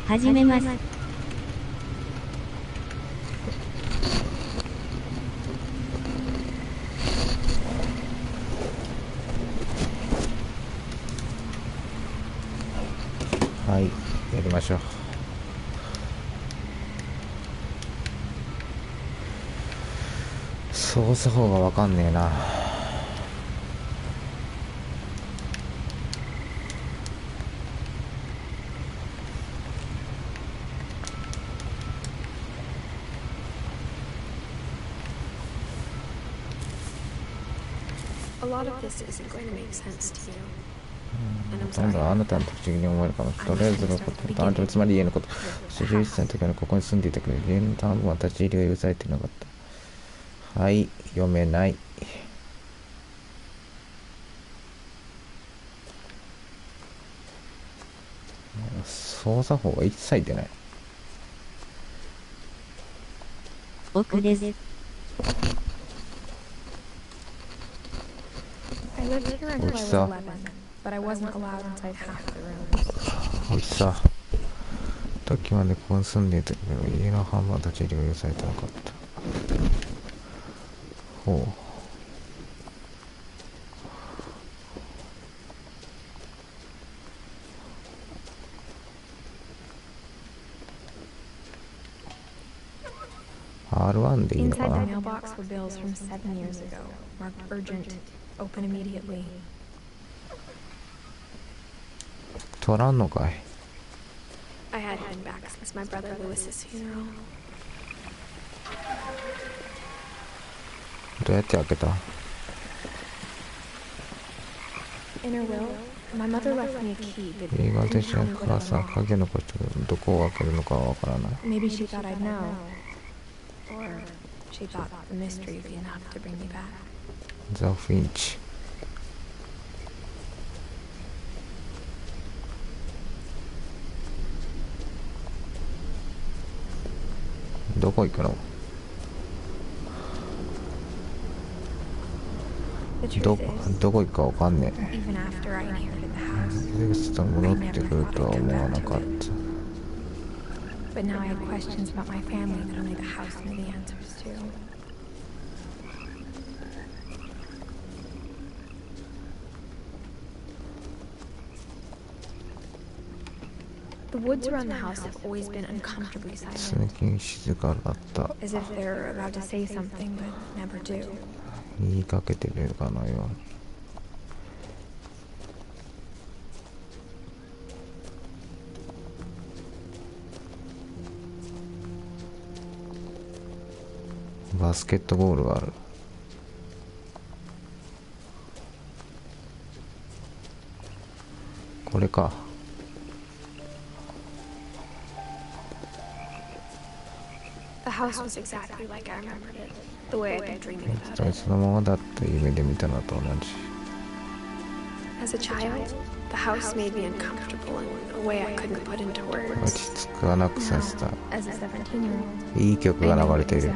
始めます。はい、やりましょう。操作法がわかんねえな。今度はあなたの不思議に思えるかもしれない。とりあえずのこと、あなたつまり家のこと。そして11歳の時からここに住んでいたけど、家の半分は立ち入りが許されていなかった。はい、読めない。操作法が一切出ない。奥です。おちさ。おちさ。時までここに住んでいたけど、家の半分は立ち入りが許されてなかった。ほう。R1 でいいのかな。取らんのかい。どうやって開けた？映画で知らん母さん鍵を残してる。どこを開けるのかはわからない。ザ・フィンチ。どこ行くの？どこ行くかわかんねえ。エレスタ戻ってくるとは思わなかった。最近静かだった。言いかけてるかのように。バスケットボールがある。これか。そのままだった夢で見たのと同じ。落ち着かなくさせた。いい曲が流れている。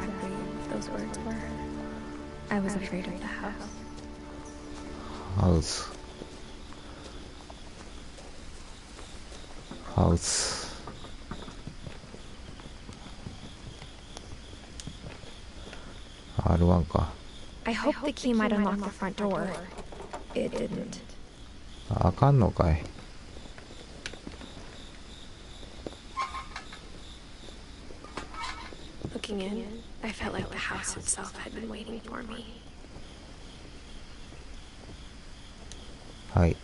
ハウス。ハウス。R1 か。あかんのかい。はい。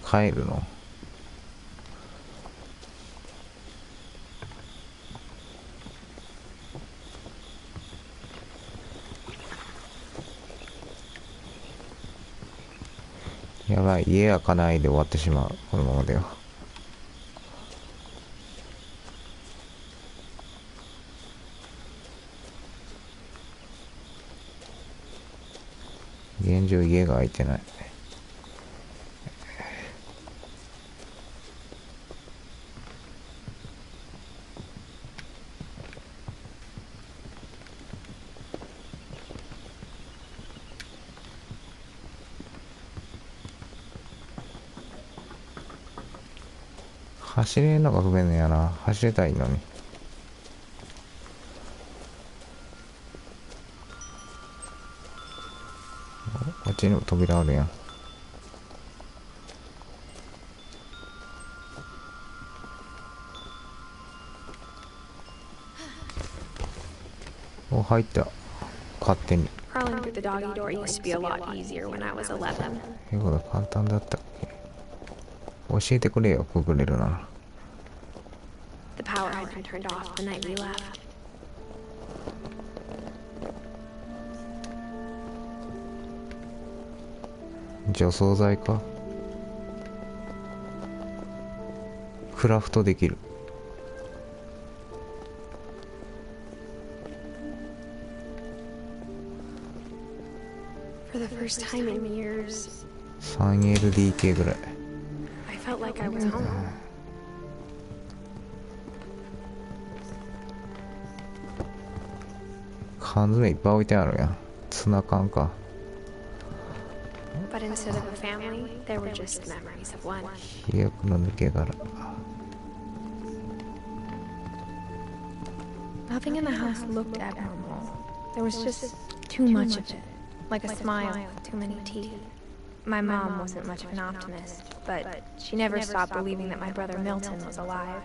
帰るの？やばい、家開かないで終わってしまう。このままでは。現状家が開いてない。走れんのが不便やな。走れたらいいのに。こっちにも扉あるやん。お、入った。勝手に。Crawling through the doggy door used to be a lot easier when I was 11. 英語が簡単だったっけ。教えてくれよ、くぐれるなら。The power had been turned off the night we left. 除草剤か。クラフトできる。For the first time in years, 3LDK ぐらい。I felt like I was home. 缶詰いっぱい置いてあるやん。ツナ缶か。But instead of a family, there were just memories of one. 飛躍の抜け殻。Nothing in the house looked abnormal. There was just too much of it, like a smile with too many teeth. My mom wasn't much of an optimist, but she never stopped believing that my brother Milton was alive.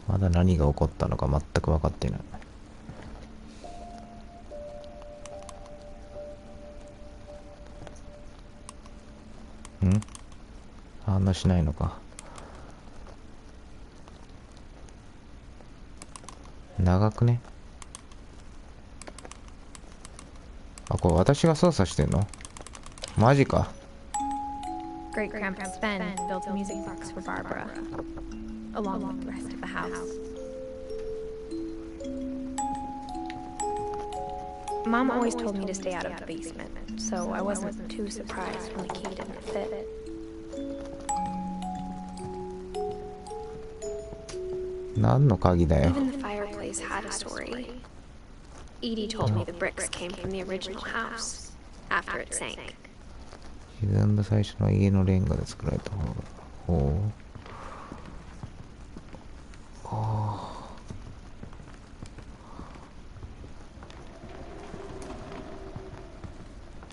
まだ何が起こったのか全く分かっていない。反応しないのか。長くね。あ、これ私が操作してんの？マジか。Great Grandpa Sven built a music box for Barbara, along with the rest of the house. Mom always told me to stay out of the basement, so I wasn't too surprised when the key didn't fit. 何の鍵だよ。 Even the fireplace had a story. Edie told me the bricks came from the original house after it sank. 沈んだ最初の家のレンガで作られた方が。ほう。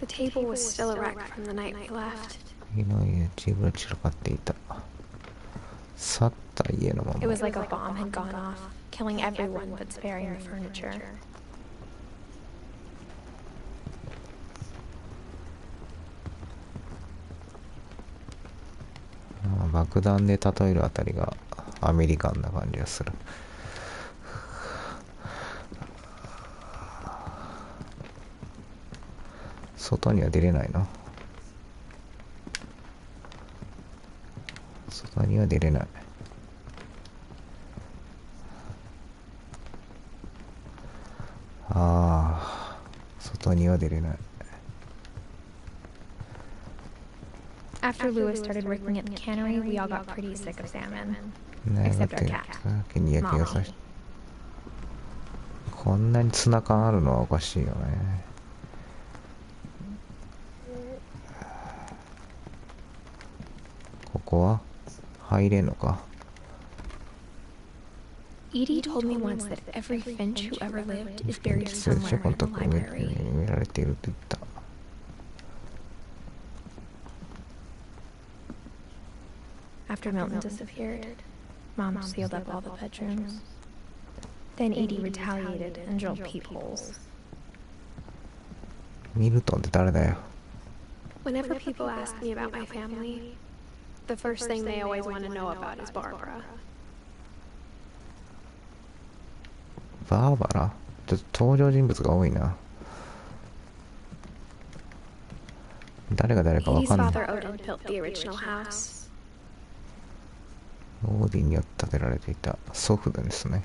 The table was still erect from the night we left. 家の家チームが散らかっていた。去った家のまま。 It was like a bomb had gone off, killing everyone but sparing the furniture. 爆弾で例えるあたりがアメリカンな感じがする。外には出れないの？外には出れない。ああ、外には出れない。After Lewis started working at the cannery, we all got pretty sick of salmon. Except our cat. にやけがさし。こんなにツナ缶あるのはおかしいよね。ここは入れんのか。 Edie told me once that every finch who ever lived is buried チョ somewhere コの in the とこ埋 library. められているって言った。After Milton disappeared, Mom sealed up all the bedrooms. Then Edie retaliated and drilled peepholes. ミルトンって誰だよ。 Whenever people ask me about my family, the first thing they always want to know about is Barbara. バーバラ？ちょっと登場人物が多いな。誰が誰かわ Edie's かんない。 father Odin built the original house. オーディンによって建てられていた祖父ですね。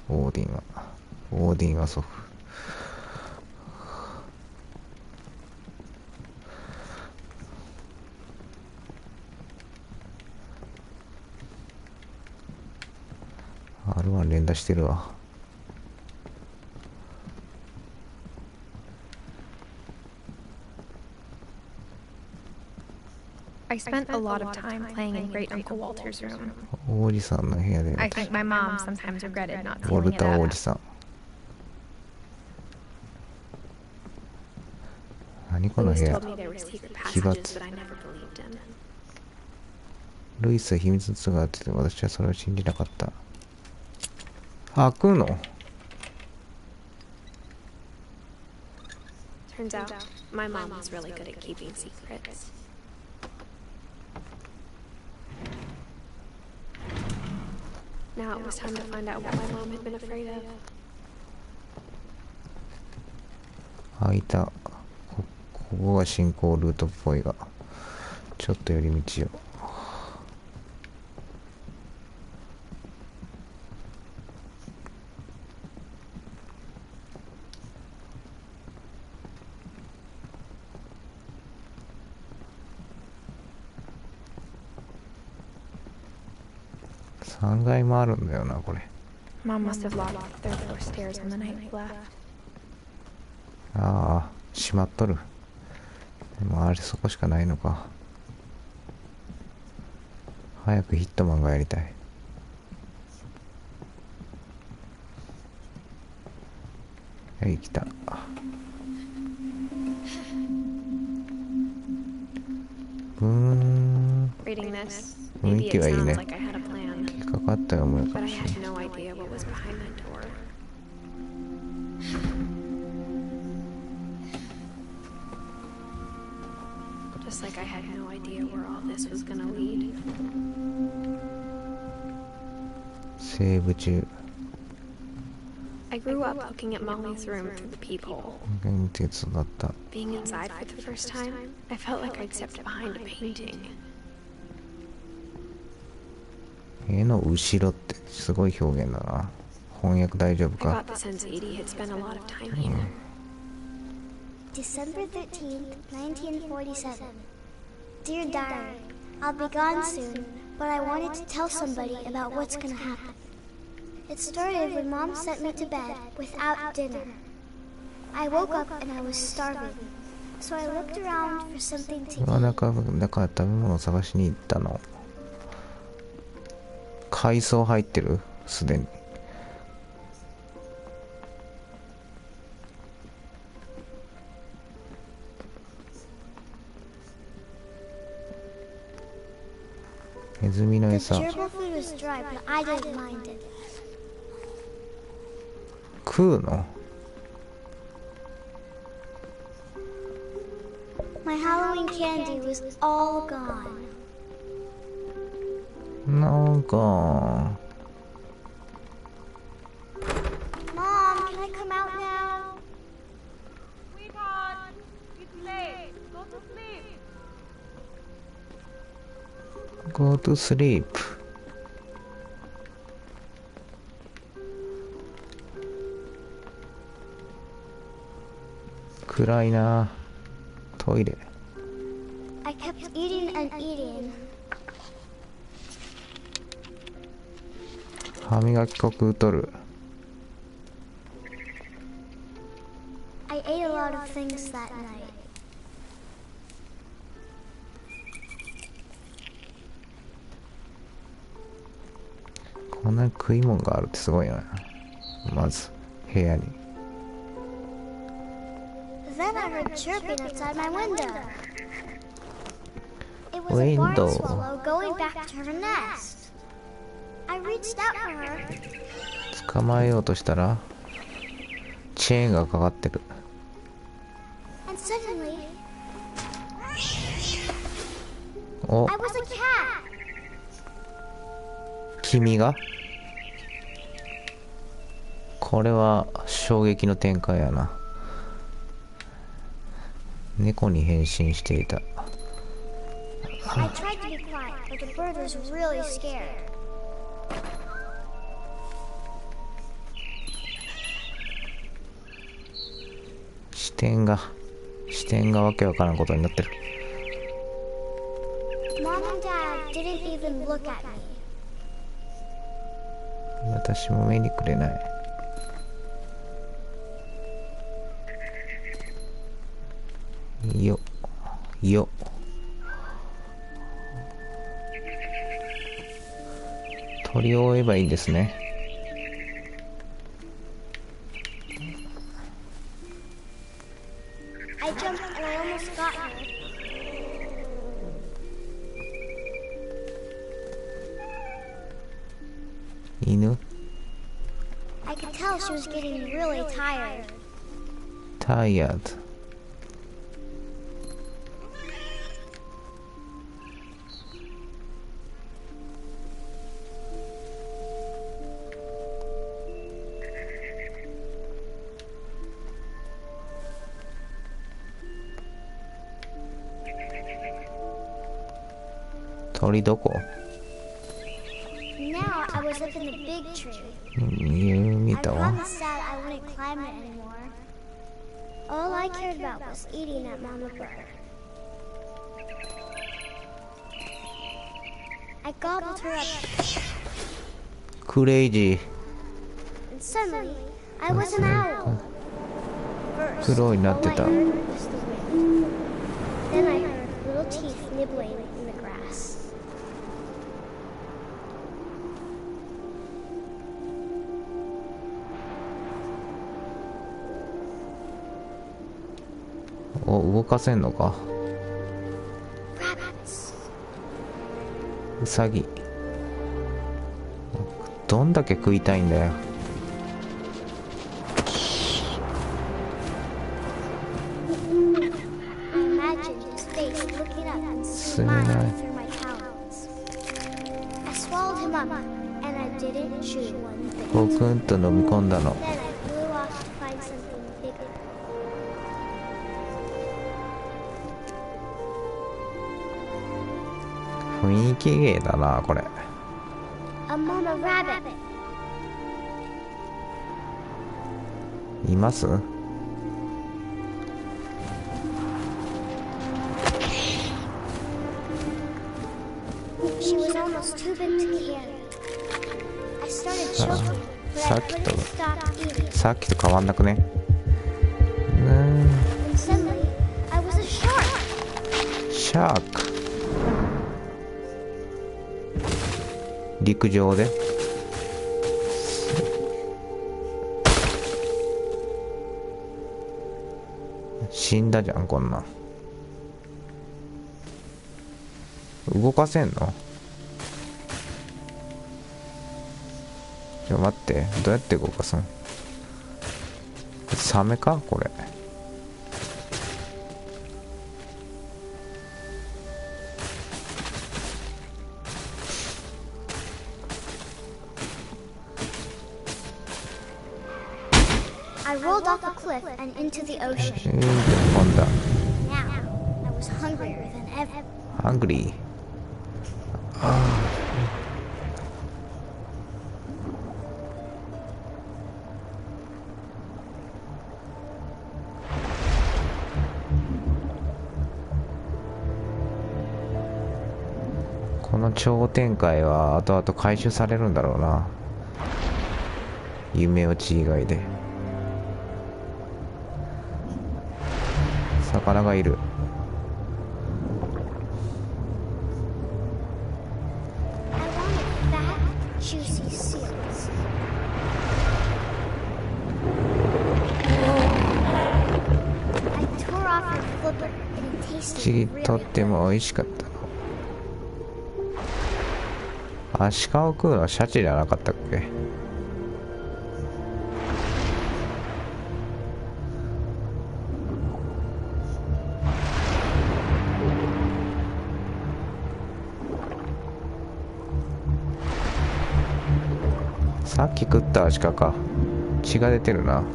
オーディンは祖父。R1 連打してるわ。I spent a lot of time playing in Great Uncle Walter's room. 王子さんの部屋で I think my mom sometimes regretted not ウォ sealing ル it タ王 up. 子さん。何この部 Louis 屋 told me there were secret 奇抜 passages that I never believed in. ルイスは秘密の通があってて私はそれを信じなかった。開くの？ Turns out, my mom was really good at keeping secrets. Now it was time to find out what my mom had been afraid of. 開いた。ここが進行ルートっぽいが、ちょっと寄り道よ。3階もあるんだよな、これ。Mom must have locked their four stairs on the night we left. ああ、閉まっとる。でもあれそこしかないのか。早くヒットマンがやりたい。はい、来た。Reading this, 雰 maybe 囲気 it がいい sounds ね。 like I had a plan, 引っかかったよ思うか but も I しれない。 had no idea what was behind that door. Just like I had no idea where all this was gonna lead. セーブ中。 I grew up looking at Molly's room through the peephole. 現実だった。 Being inside for the first time, I felt like I'd stepped behind a painting. 絵の後ろってすごい表現だな。翻訳大丈夫 I か？ got the sense Edie had spent a lot of time here. December 13th, 1947. Dear Diary, I'll be gone soon, but I wanted to tell somebody about what's gonna happen. It started when Mom sent me to bed without dinner. I woke up and I was starving, so I looked around for something to だ eat. から食べ物を探しに行ったの。海藻入ってる？すでに。ネズミの The 餌。 gerbil food was dry, but I didn't mind it. 食うの？ My Halloween candy was all gone. なんか Mom, can I come out now? Sweetheart, it's late. Go to sleep. Go to sleep。 暗いな。トイレ。 I kept eating and eating. 歯磨き粉食うとる。 I ate a lot of things that night. こんなに食い物があるってすごいな。まず部屋に。 Then I heard chirping outside my window. It was a Window. barn swallow going back to her nest. I reached out for her. 捕まえようとしたらチェーンがかかってる。 And suddenly, お、 I was a cat. 君が？これは衝撃の展開やな。猫に変身していた。 I tried to be quiet, but the bird was really scared. 視点がわけわからんことになってる。 Mom and Dad didn't even look at me. 私も目にくれない。よ取り終えばいいんですね。I jumped and I almost got her. Inu? I could tell she was getting really tired. Tired. Tori doko? Now I was up in the big tree. Mita I wa? promised Dad I wouldn't climb it anymore. All I cared about was eating that mama bird. I gobbled her up, Crazy. and suddenly I was an owl. First, 黒になってた。 all I heard was the wind. Then I heard little teeth nibbling in the grass. お、動かせんのか。 Rabbits. ウサギ。どんだけ食いたいんだよ。 I imagined his face looking up and smiling through my talons. I swallowed him up, and I didn't chew one bit. ポクンと飲み込んだの。 Then I flew off to find something bigger. 雰囲気芸だな、これ。 A mama rabbit. います？ She was almost too big to carry. I started choking, but I couldn't stop eating. さっきと変わんなくね。 And suddenly, I was a shark. シャーク。陸上で。死んだじゃん、こんなん。動かせんの？ちょ、待って。どうやって動かすん？サメかこれ。I rolled off a cliff and into the ocean. 飛んだ。 Now, I was hungrier than ever. ハングリー。この超展開は後々回収されるんだろうな。夢落ち以外で。魚がいる。 I wanted fat, juicy seals. I tore off her flipper and it ちぎ tasted っとっ really て good. も美味しかったの。アシカを食うのはシャチじゃなかったっけ？さっき食ったアシカか。血が出てるな。 Grabbed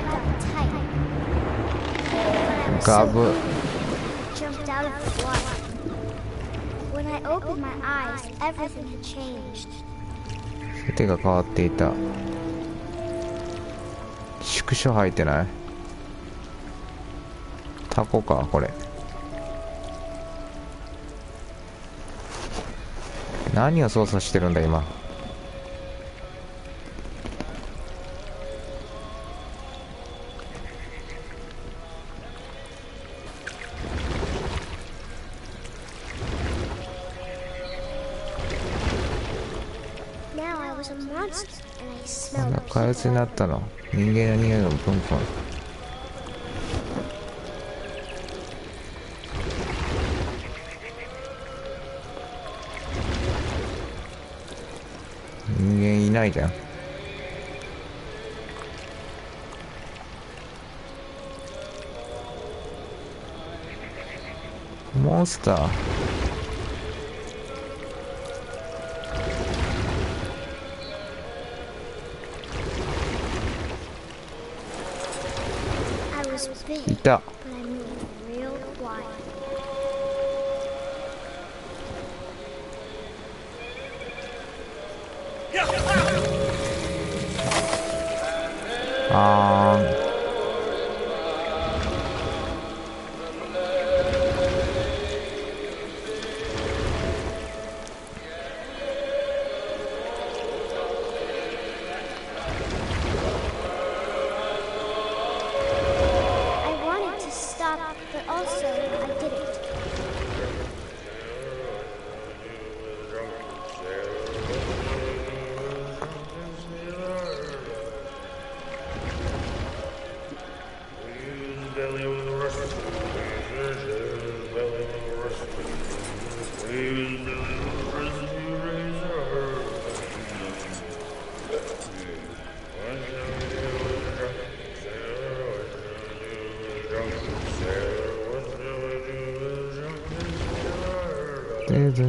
on tight. When I was ガ so ブ。 jumped out of the water. When I opened my eyes, everything had changed. 手が変わっていた。縮小入ってない？タコかこれ。何を操作してるんだ今。was a monster, and I そん smelled な what 怪 he 物になったの。人間の匂いがプンプン。人間いないじゃん。モンスター。I was big, いた。 but I moved real quiet. あーん。I wanted to stop, but also I didn't. Didn't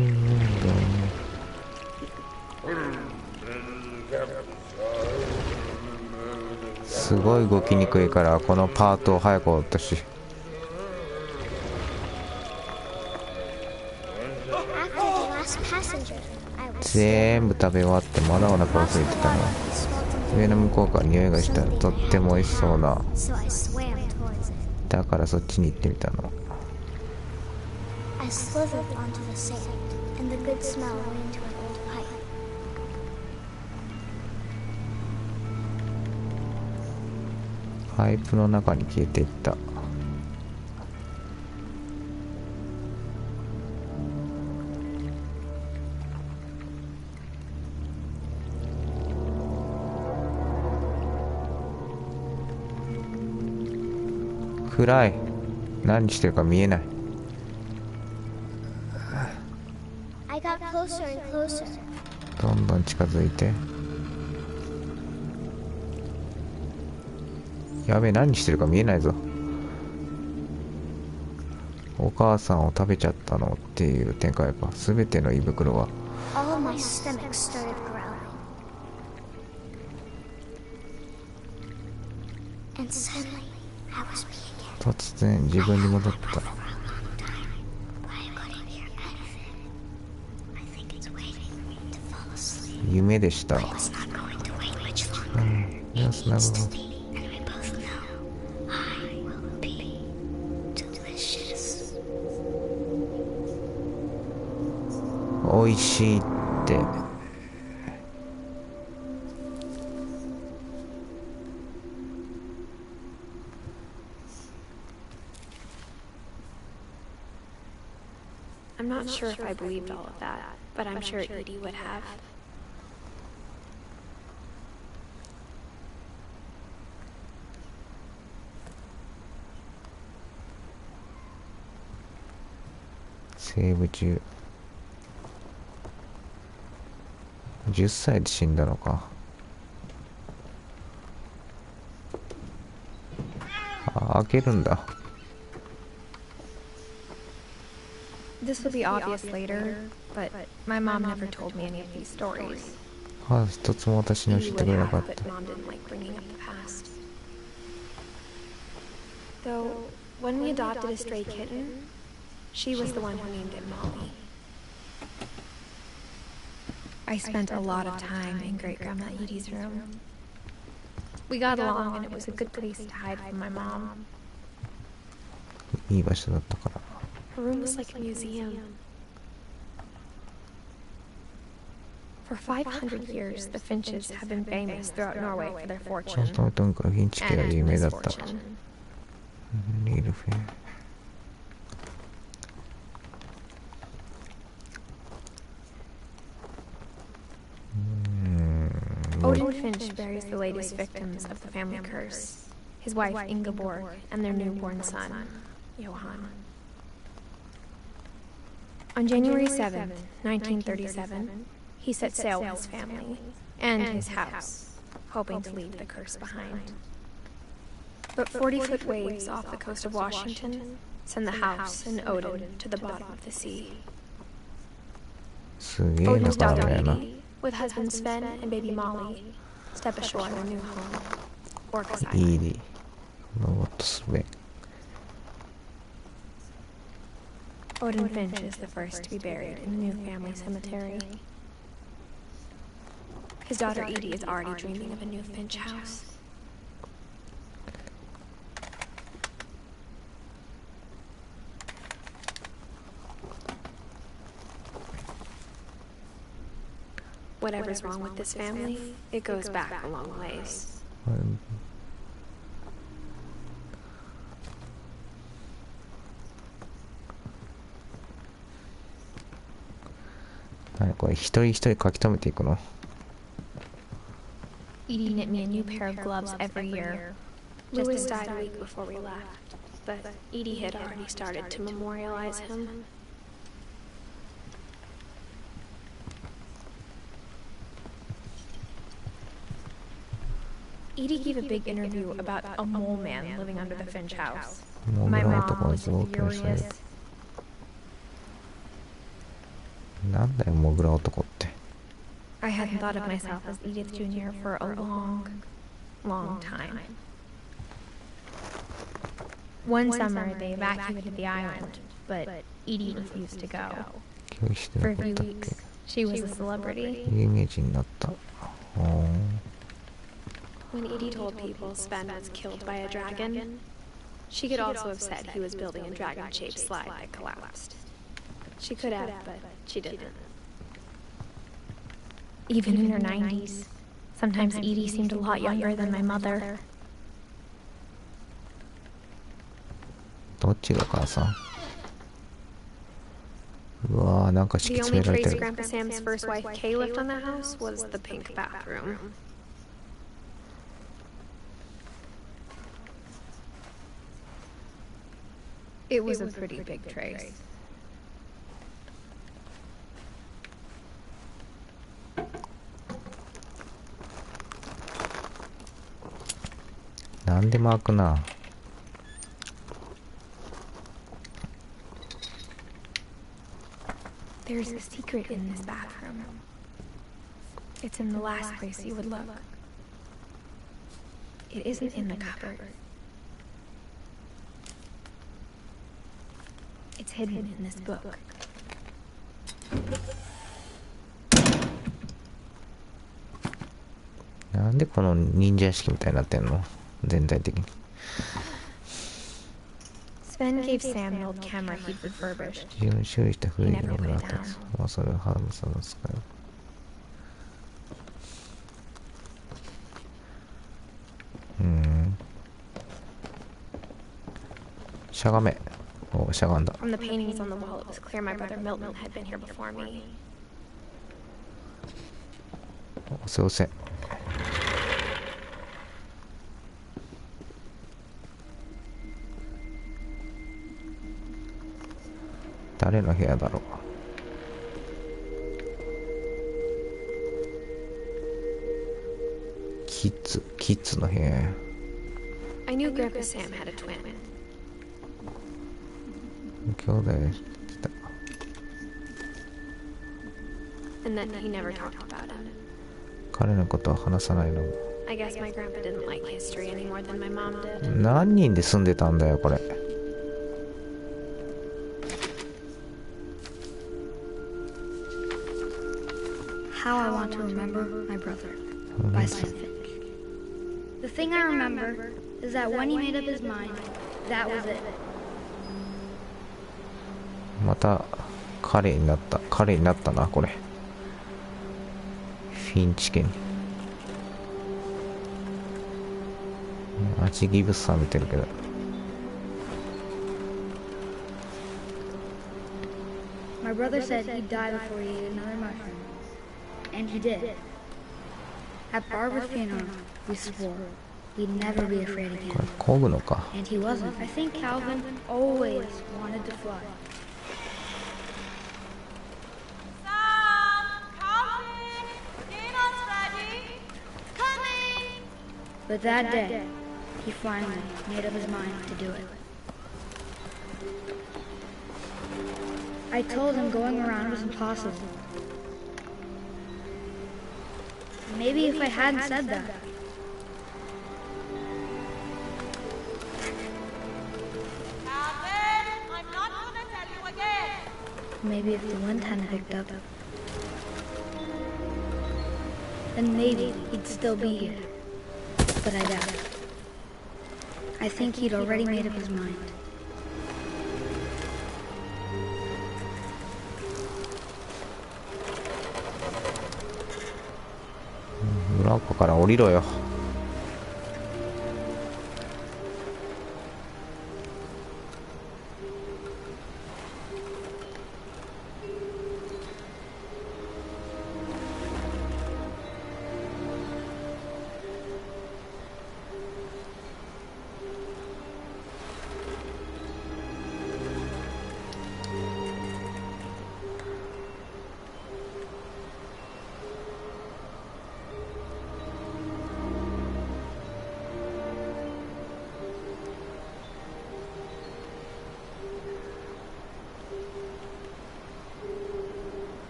すごい動きにくいからこのパートを早く終わったし。 After the last passenger, I was 全部食べ終わってまだお腹が空いてたの。 he swelled into 上の向こうから匂いがしたらとっても美味しそうな。 so I swam towards it. だからそっちに行ってみたの。 I slithered onto the sand, and the good smell went into an old pipe. パイプの中に消えていった。暗い。何してるか見えない。 I got closer and closer. どんどん近づいて。やべえ、何してるか見えないぞ。お母さんを食べちゃったのっていう展開か。すべての胃袋は。 All of my stomach started growling. And suddenly, I was me again. 突然自分に戻った。 For a long time, but I couldn't hear anything. I think it's waiting to fall asleep. 夢でした。 It's not going to wait much longer. Yes, It needs never. to be, and we both know I will be delicious. 美味しいって。 I'm not sure if I believed all of that, but I'm sure Edie would have.セーブ中。10歳で死んだのか。あ、開けるんだ。 This will be obvious later, but my mom never told me any of these stories. あ、一つも私に教 Edie えて would くれな have, かっ but た。 mom didn't like bringing up the past. Though, when we adopted a stray kitten, she was the one who named it Molly. I spent a lot of time in Great Grandma Edie's room. We got along, and it was a good place to hide from my mom. いい場所だったから。 Her room was like a museum. For 500 years, the Finches have been famous throughout Norway for their 本 fortune 当にとにかくフィンチ家が and 有名だった。 misfortune. リールフェン。Odin Finch buries the latest victims of the family curse, his wife Ingeborg and their newborn son, Johann. On January 7th, 1937, he set sail with his family and his house, hoping to leave the curse behind. But 40-foot waves off the coast of Washington send the house and Odin to the bottom of the sea. すげえな Odin's から daughter だよな。 Edie, with husband Sven and baby Molly, step ashore in their new home, Orcas いい Island. ね。ロボットスベン。 Odin Finch is the first to be buried in the new family cemetery. His daughter Edie is already dreaming of a new Finch house. Whatever's wrong with this family, it goes back a long ways. 何これ、一人一人書き留めていくの？ Edie knit me a new pair of gloves every year. Louis died a week before we left, but Edie had already started to memorialize him. Edie gave a big interview about a mole man living under the Finch house. もう My 村 mom 男が was ずっとしてる。 furious. なんだよ、モグラ男って。 I hadn't thought of myself as Edith Jr. for a long, long time. One summer, they evacuated the island, but Edie refused to go. 拒否して For な a か few ったっ weeks, she was a celebrity. け？有名人になった。When Edie told people Sven was killed by a dragon, she could also have said he was building a dragon-shaped slide that collapsed. She could have, but she didn't. Even in her 90s, sometimes Edie seemed a lot younger than my mother. どっちが母さん？うわー、なんか敷 The き詰 only められて trace る。 Grandpa Sam's first wife Kay left on the house was the pink bathroom. It was a pretty big trace. なんでも開くな。 There's a secret in this bathroom. It's in the last place you would look. It isn't in the cupboard. It's hidden in this book. なんでこの忍者屋敷みたいになってんの？全体的に。 Sven gave Sam an old camera he'd refurbished. 自分修理した古い He の never があ put っ it た。 down. まあそれをハームさんが使う。しゃがめ。お、しゃがんだ。 From the paintings on the wall, it was clear my brother Milton had been here before me. 押せ押せ。誰の部屋だろう。キッズの部屋や。 I knew Grandpa Sam had a twin. 兄弟でした。 And then he never talked about it. 彼のことは話さないの。 I guess my grandpa didn't like history any more than my mom did. 何人で住んでたんだよこれ。 How I Want to Remember My Brother by Sven Finch. The thing I remember is that when he made up his mind, that was it. また彼になったなこれ。フィンチ家に。アジギブスさん見てるけど。 My brother said he'd die before he ate another mushroom. And he did. At Barbara's funeral, we swore we'd never be afraid こ again. れ漕ぐのか。 And he wasn't. I think Calvin always wanted to fly. Sam, Calvin, dinner's ready. Coming. But that day, he finally made up his mind to do it. I told him going around was impossible. Maybe if I hadn't said that, Calvin, I'm not gonna tell you again. maybe if the wind hadn't picked up, then maybe he'd still be here. But I doubt it. I think he'd already made up his mind. ブランコから降りろよ。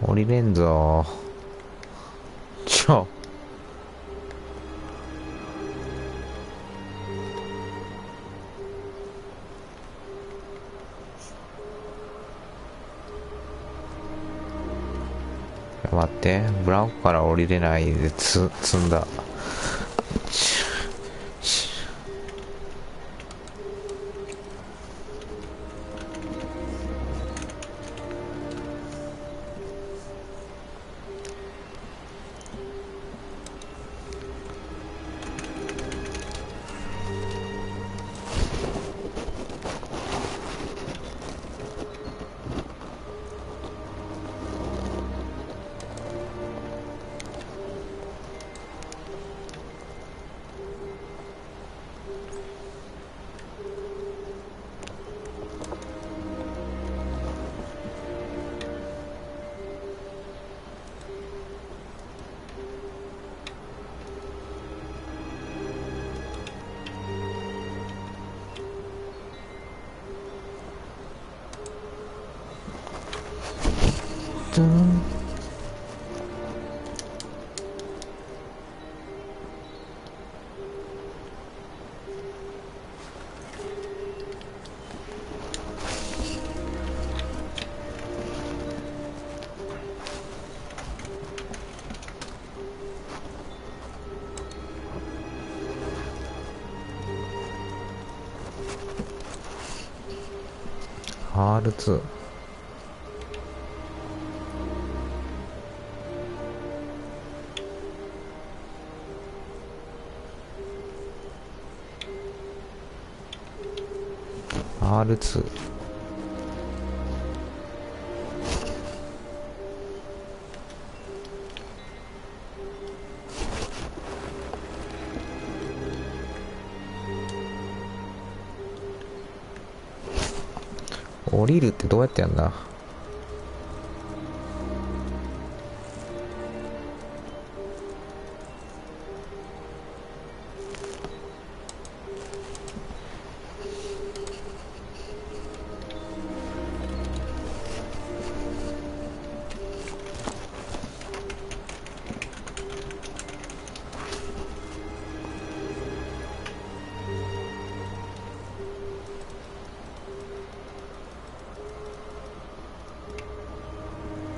降りれんぞ。待って、ブランコから降りれないで積んだ。R2。R2。降りるってどうやってやんだ。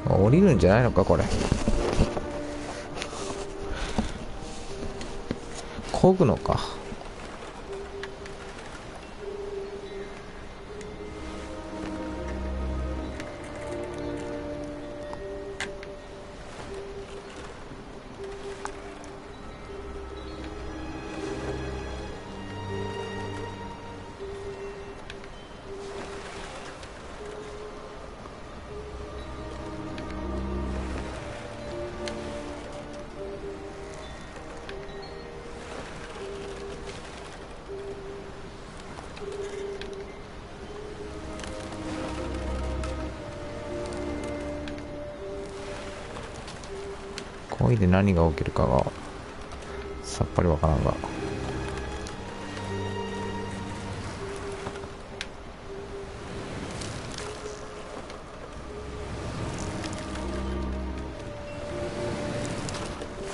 降りるんじゃないのかこれ。漕ぐのか。おいで何が起きるかがさっぱりわからんが。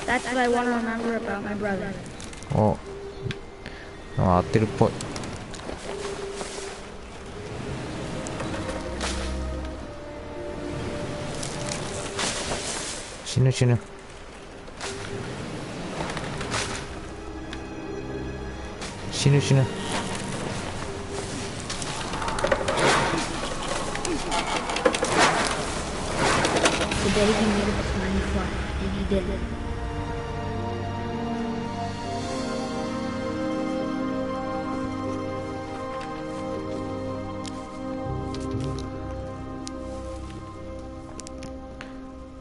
That's what I want to remember about my brother. お、合ってるっぽい。死ぬ死ぬ。死ぬ死ぬ。The day he made up his mind to fly, and he did it.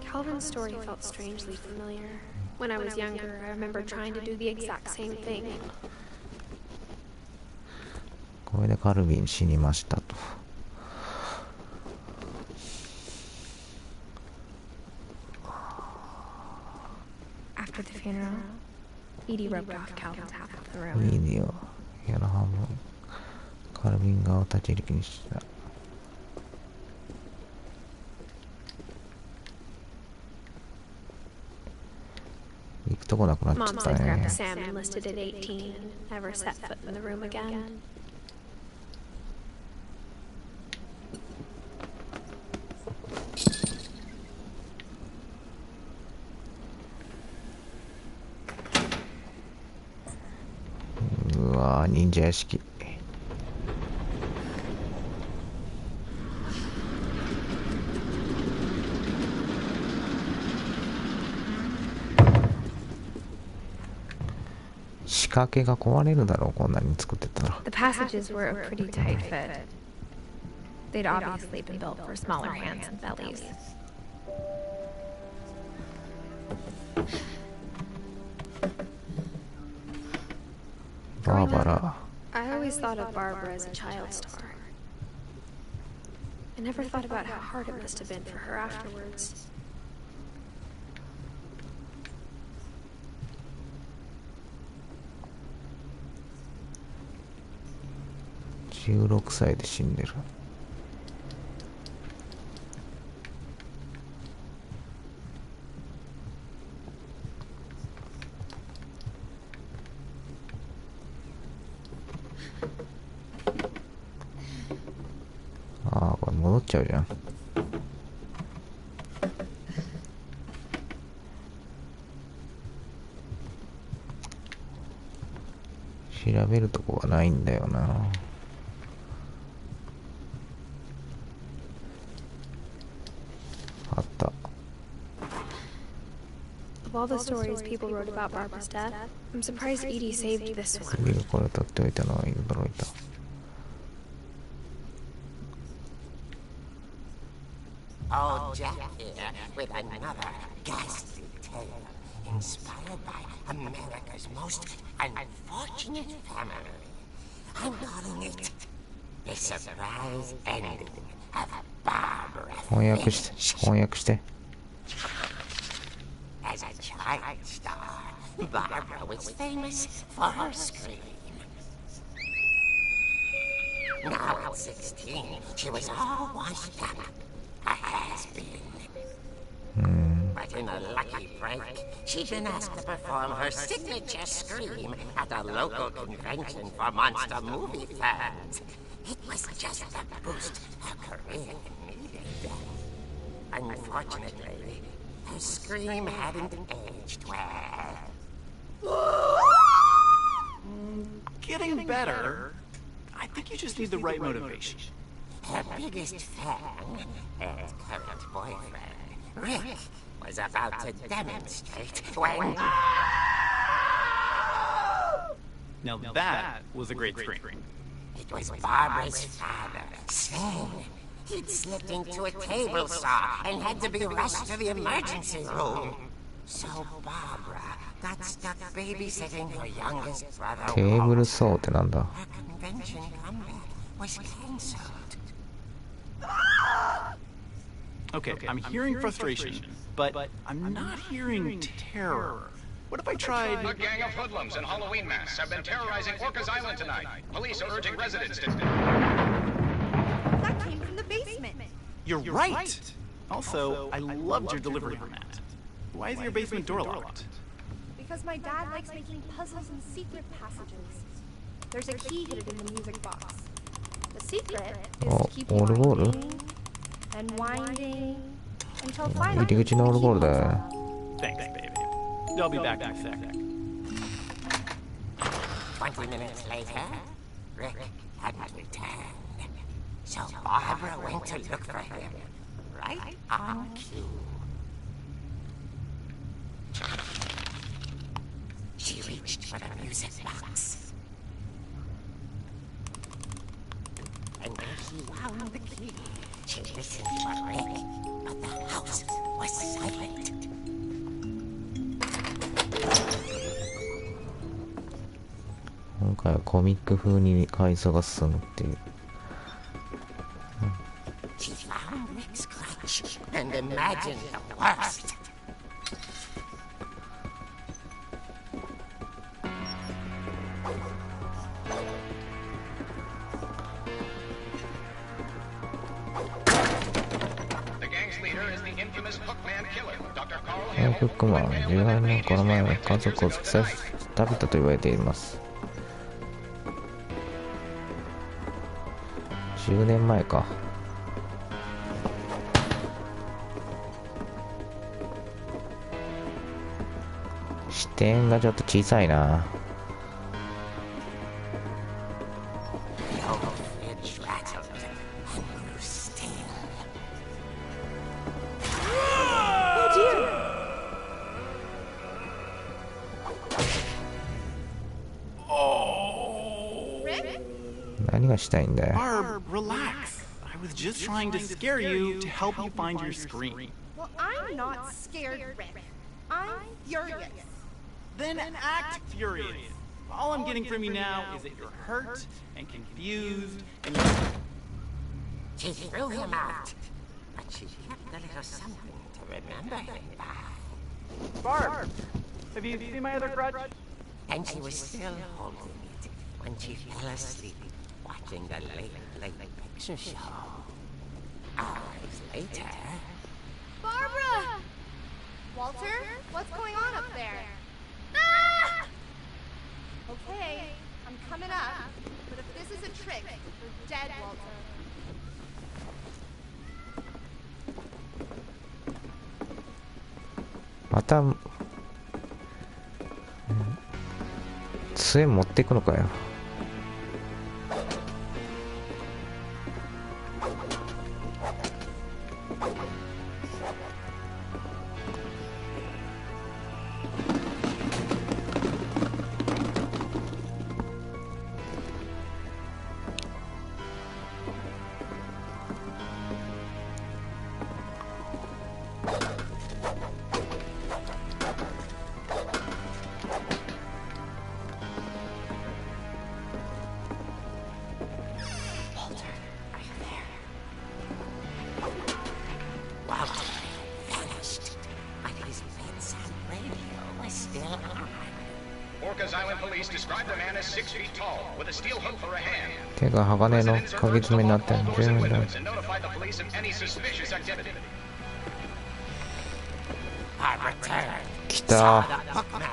Calvin's story felt strangely familiar. When I was younger, I remember trying to do the exact same thing. これでカルビン死にましたと。After the funeral, Edie rubbed off Calvin's half of the room. いいねよ。やら半分。カルビン側を立ち入り気にしてた。行くとこなくなっちゃ Mom った said Grandpa ね。 Sam enlisted at 18 and never set foot in the room again.うわー、忍者屋敷。仕掛けが壊れるだろう、こんなに作ってたら。 The passages were a pretty tight fit. They'd obviously been built for smaller hands and bellies. Barbara. I always thought of Barbara as a child star. I never thought about how hard it must have been for her afterwards. 16歳で死んでる。ああ、これ戻っちゃうじゃん。調べるとこがないんだよな。あった。 Of all the stories people wrote about Barbara's death, I'm surprised Edie saved this one. 次がこれ取っておいたのは驚いた。Oh, Jack here with another ghastly tale inspired by America's most unfortunate family. I'm calling it The Surprise Ending of Barbara Finch. 翻訳して。 As a child star, Barbara was famous for her scream. Now at 16, she was all washed up, a has-been. But in a lucky break, she'd been asked to perform her signature scream at a local convention for monster movie fans. It was just the boost her career needed. Unfortunately, her scream hadn't aged well. Getting better. I think you just need the right motivation. Her biggest fan and current boyfriend, Rick, was about to demonstrate when... Now that was a great scream. It was Barbara's father, Sven. He'd slipped into a table saw and had to be rushed to the emergency room. So Barbara got stuck babysitting her youngest brother. テーブルソーってなんだ。 Her convention comeback was cancelled. Okay, I'm hearing frustration, but I'm not hearing terror. What if I tried... A gang of hoodlums in Halloween masks have been terrorizing Orcas Island tonight. Police are urging residents to... That came from the basement. You're right! Also, I loved your delivery on that. Why is your basement door locked? Because my dad likes making puzzles and secret passages. There's a key hidden in the music box. The secret is to keep winding and winding until finally... 入り口のオルゴールだよ。 Thanks, baby. I'll be back in a sec. 20 minutes later, Rick hadn't returned. So Barbara went to look for him, right on cue. She reached for the music box. And when she found the key, she listened for Rick, but the house was silent. 今回はコミック風に回想が進むっていう。She found Rick's crutch and imagined the worst. The gang's leader is the infamous Hookman killer, Dr. Carl この Hamill. フックマンは18年この前は家族を突き刺し食べたと言われています。10年前か。視点がちょっと小さいな。The old fridge rattled and grew still. Rick? 何がしたいんだよ。 Barb, relax. I was just trying to scare you to help you find your screen. Well, I'm not scared, Rick. I'm furious. Then act furious. All I'm getting from you now is that you're hurt and confused and you're... She threw him out, but she kept a little something to remember him by. Barb, have you seen my other crutch? And she was still holding it when she fell asleep watching the late picture show. Hours later... Barbara! Walter, what's going on up there? Ah! Okay, I'm coming up, but if this is a trick, we're dead, Walter. また、杖持っていくのかよ。Orcas Island police describe the man as 6 feet tall, with a steel hook for a hand. 手が鋼の鍵爪になってる。 Doors and windows and notify the police of any suspicious activity. Barbara turned, 来 saw た。 the hookman,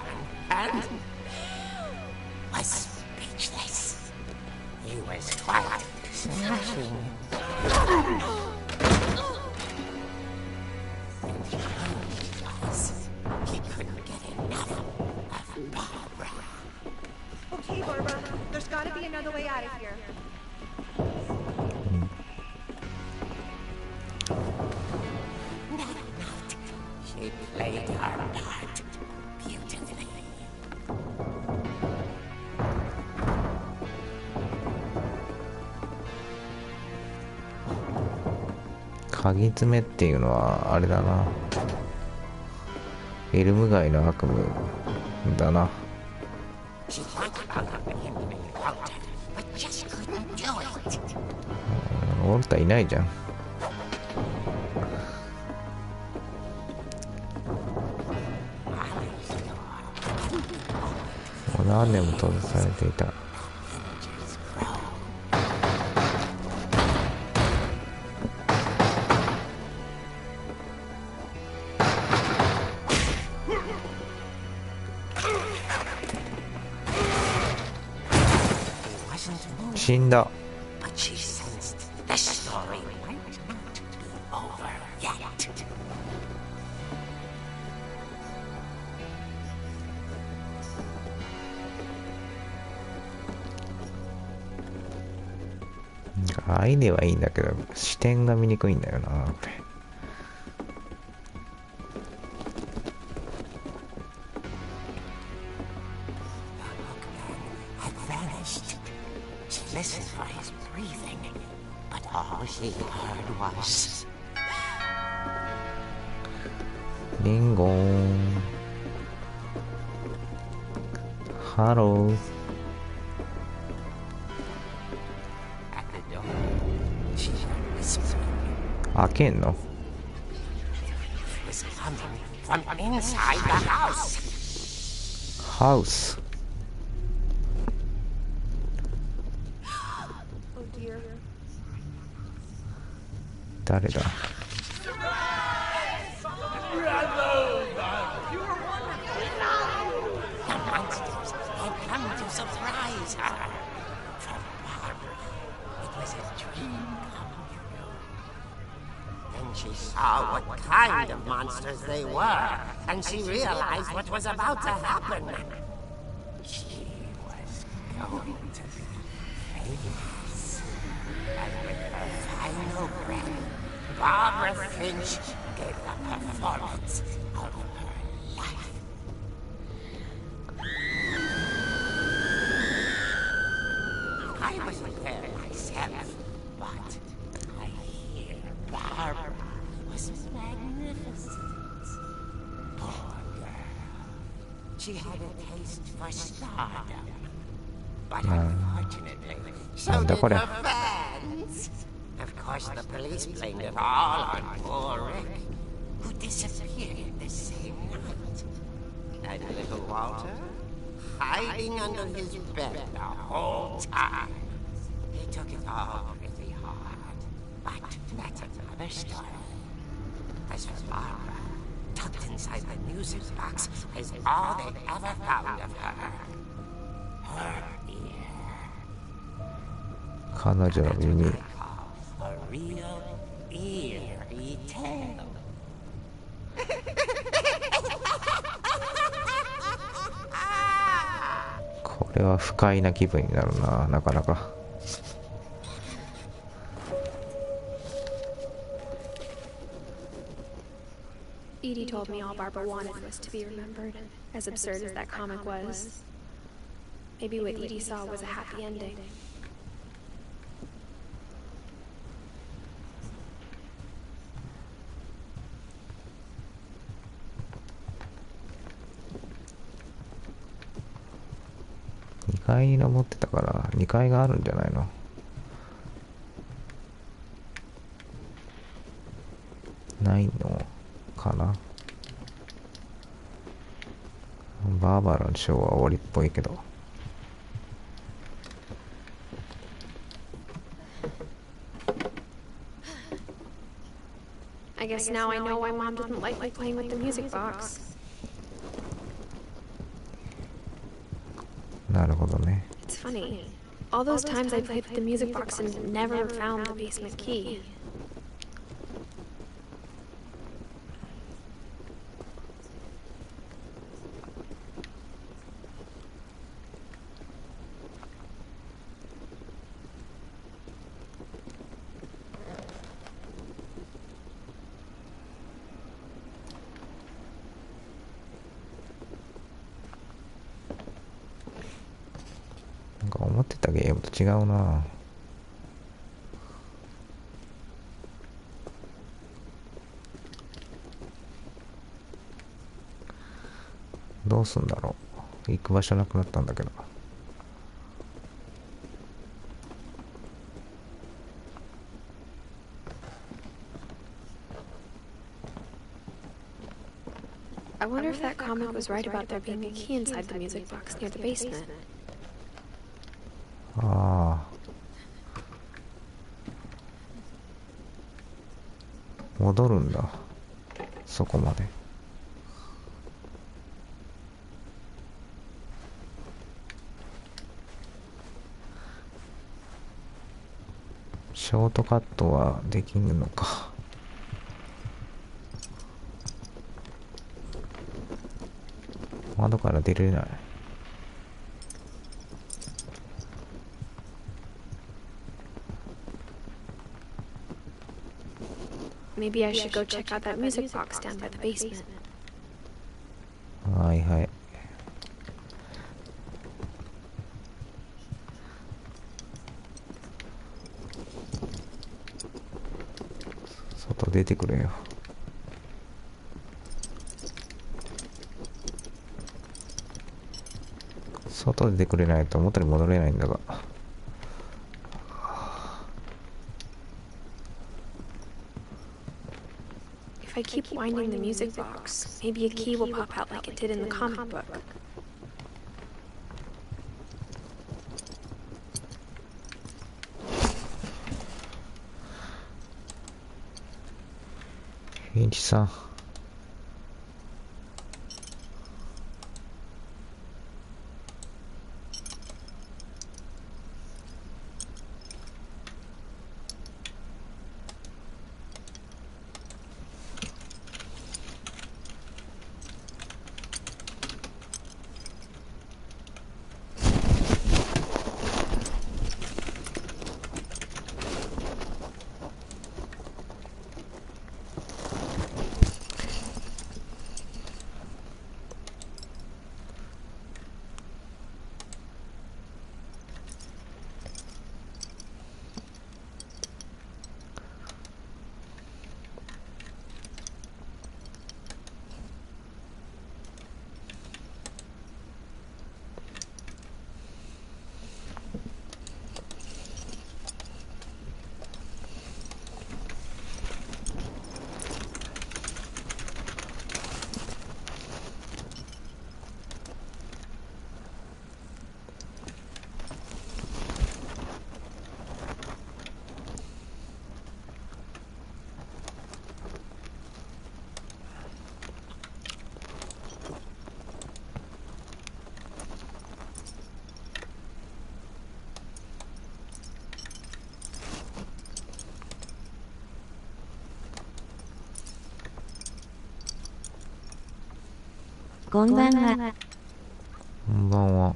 and was speechless. He was quite smashing. He couldn't get enough of Barbara. Okay, Barbara, there's gotta be another way out of here. Not. She played her part beautifully. 鍵爪っていうのはあれだな。エルム街の悪夢だな。 She thought about helping him to Walter, but just couldn't do it. ウォルターいないじゃん。もう何年も閉ざされていた。死んだ。アイデアはいいんだけど視点が見にくいんだよなこれ。リンゴンハロー。開けんの？ハウス。誰だ？She saw what kind of monsters they were, and she realized what was about to happen. She was going to be famous. And with her final breath, Barbara Finch gave the performance of her life. I wasn't there myself, but I hear Barbara was magnificent. Poor girl. She had a taste for stardom. But unfortunately, so did her fans. Of course, the police blamed it all on poor Rick, who disappeared the same night. And little Walter, hiding under his bed the whole time. He took it all pretty hard. But that's another story. As for Barbara, tucked inside the music box is all they ever found of her. Her ear. 彼女の耳。A real eerie tale. これは不快な気分になるな、なかなか。Edie told me all Barbara wanted was to be remembered, as absurd as that comic was. Maybe what Edie saw was a happy ending.2階に登ってたから2階があるんじゃないの？ないのかな。バーバラのショーは終わりっぽいけど。I guess now I know why Mom didn't like me playing with the music box. なるほどね。 It's funny. All those times I played with the music box and never found the basement key.なんか思ってたゲームと違うな。どうすんだろう。行く場所なくなったんだけど。I wonder wonder if that comic was right about there being a key inside the music box near the basement. ああ。戻るんだ。そこまで。ショートカットはできるのか。窓から出れない。Maybe I should go check out that music box down by the basement. はいはい。外出てくれよ。外出てくれないと元に戻れないんだが。If I keep winding the music box, maybe a key will pop out like it did in the comic book. フィンチさん。こんばんは。こんばんは。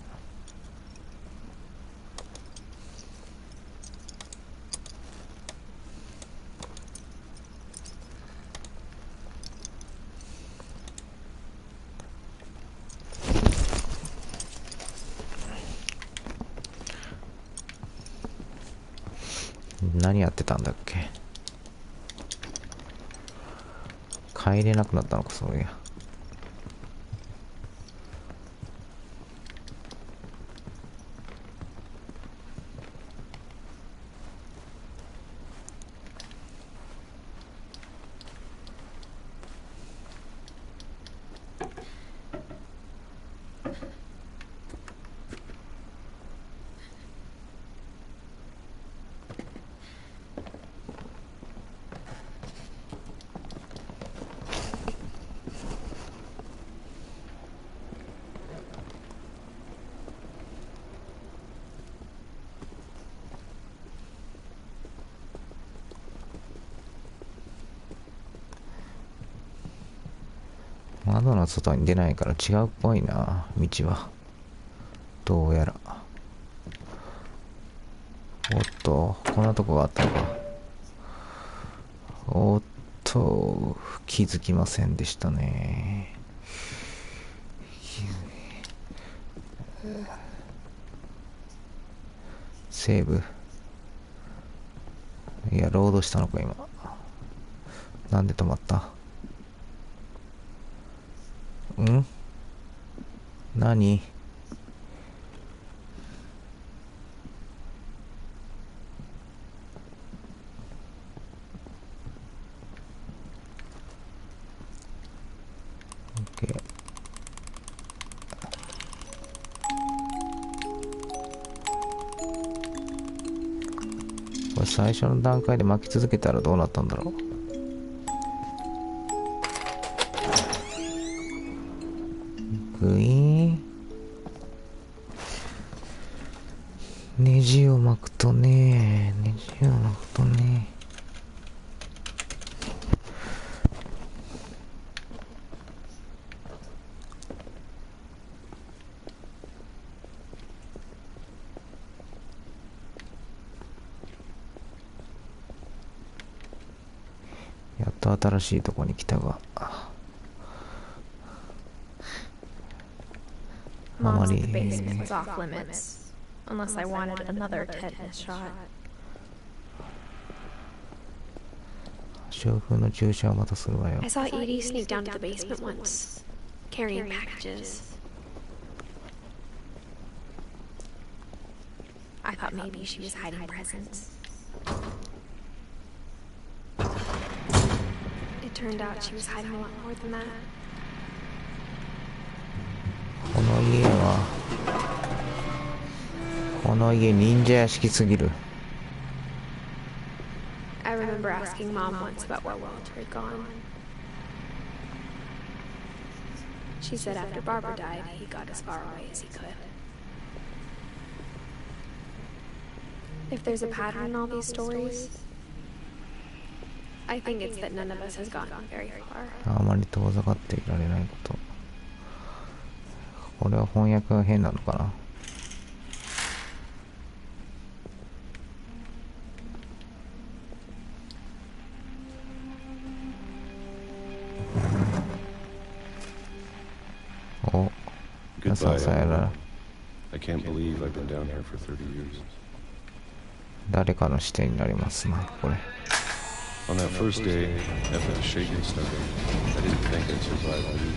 何やってたんだっけ。帰れなくなったのか、そういや。窓の外に出ないから違うっぽいな、道は。どうやら。おっと、こんなとこがあったのか。おっと、気づきませんでしたね。セーブ。いや、ロードしたのか、今。なんで止まった？ん？何？オッケー。これ最初の段階で巻き続けたらどうなったんだろう。グイーン。ネジを巻くとね、やっと新しいとこに来たが、Mom's the basement was off limits, unless I wanted another tetanus shot. 小風の注射をまたするわよ。 I saw Edie sneak down to the basement once, carrying packages. I thought maybe she was hiding presents. It turned out she was hiding a lot more than that. この家忍者屋敷すぎる。 I remember asking Mom once about where Walter had gone. She said after Barbara died, he got as far away as he could. If there's a pattern in all these stories, I think it's that none of us has gotten very far. あまり遠ざかっていられないこと。これは翻訳が変なのかな。お、皆さんさよなら。誰かの視点になりますね、これ。On that first day, after the shaking started, I didn't think I'd survive the week.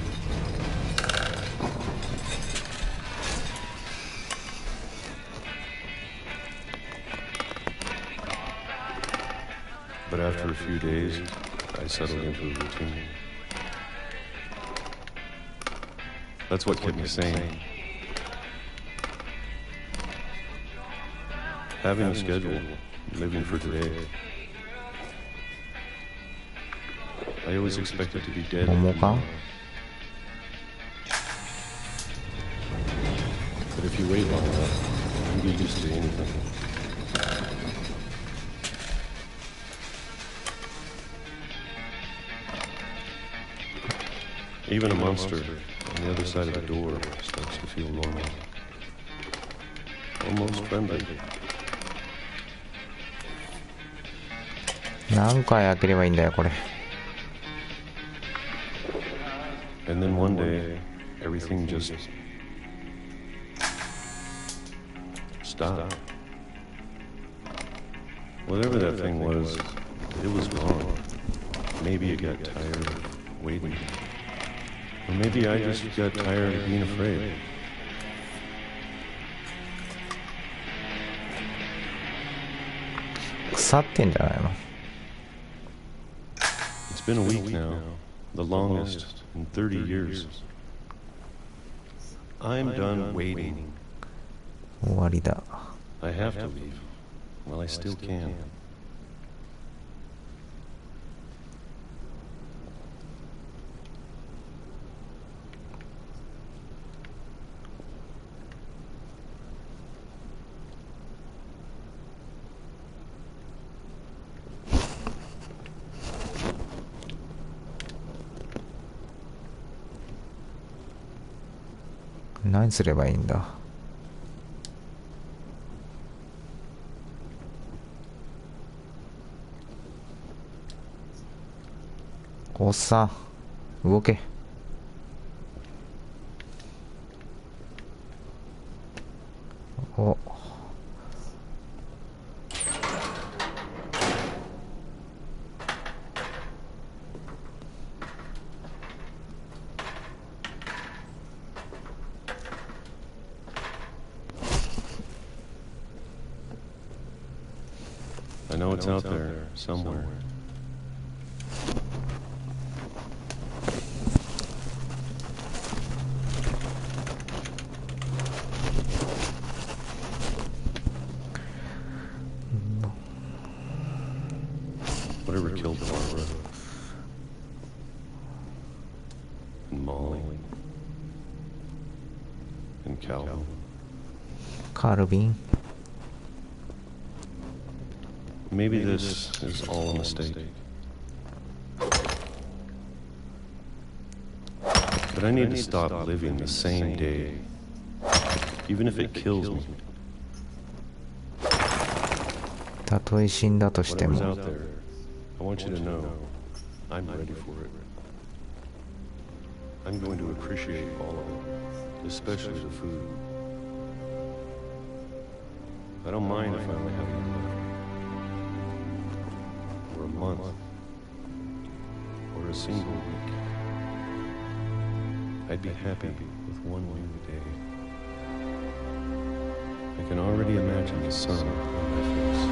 But after a few days, I settled into a routine. That's what kept me sane. Having a schedule, living for today. I always expected to be dead. But if you wait long enough, you get used to anything. Even a monster on the other side of the door starts to feel normal. Almost friendly. 何回開ければいいんだよこれ。 And then one day, everything just stopped. Whatever that thing was, it was gone. Maybe it got tired of waiting. Or maybe I just got tired of being afraid. It's been a week now, the longest in 30 years. I'm done waiting. 終わりだ。 I have to leave while I still can.「何すればいいんだ」おっさん動け。おI know it's out there somewhere. whatever killed Barbara. And Molly. And Calvin. Calvin. Maybe this is all a mistake. But I need to stop living the same day, even if it kills me. たとえ死んだとしても Whatever's out there, I want you to know I'm ready for it. I'm going to appreciate all of it, especially the food. I don't mind if I only have a year left, or a month, or a single week. I'd be happy with one new day. I can already imagine the sun on my face.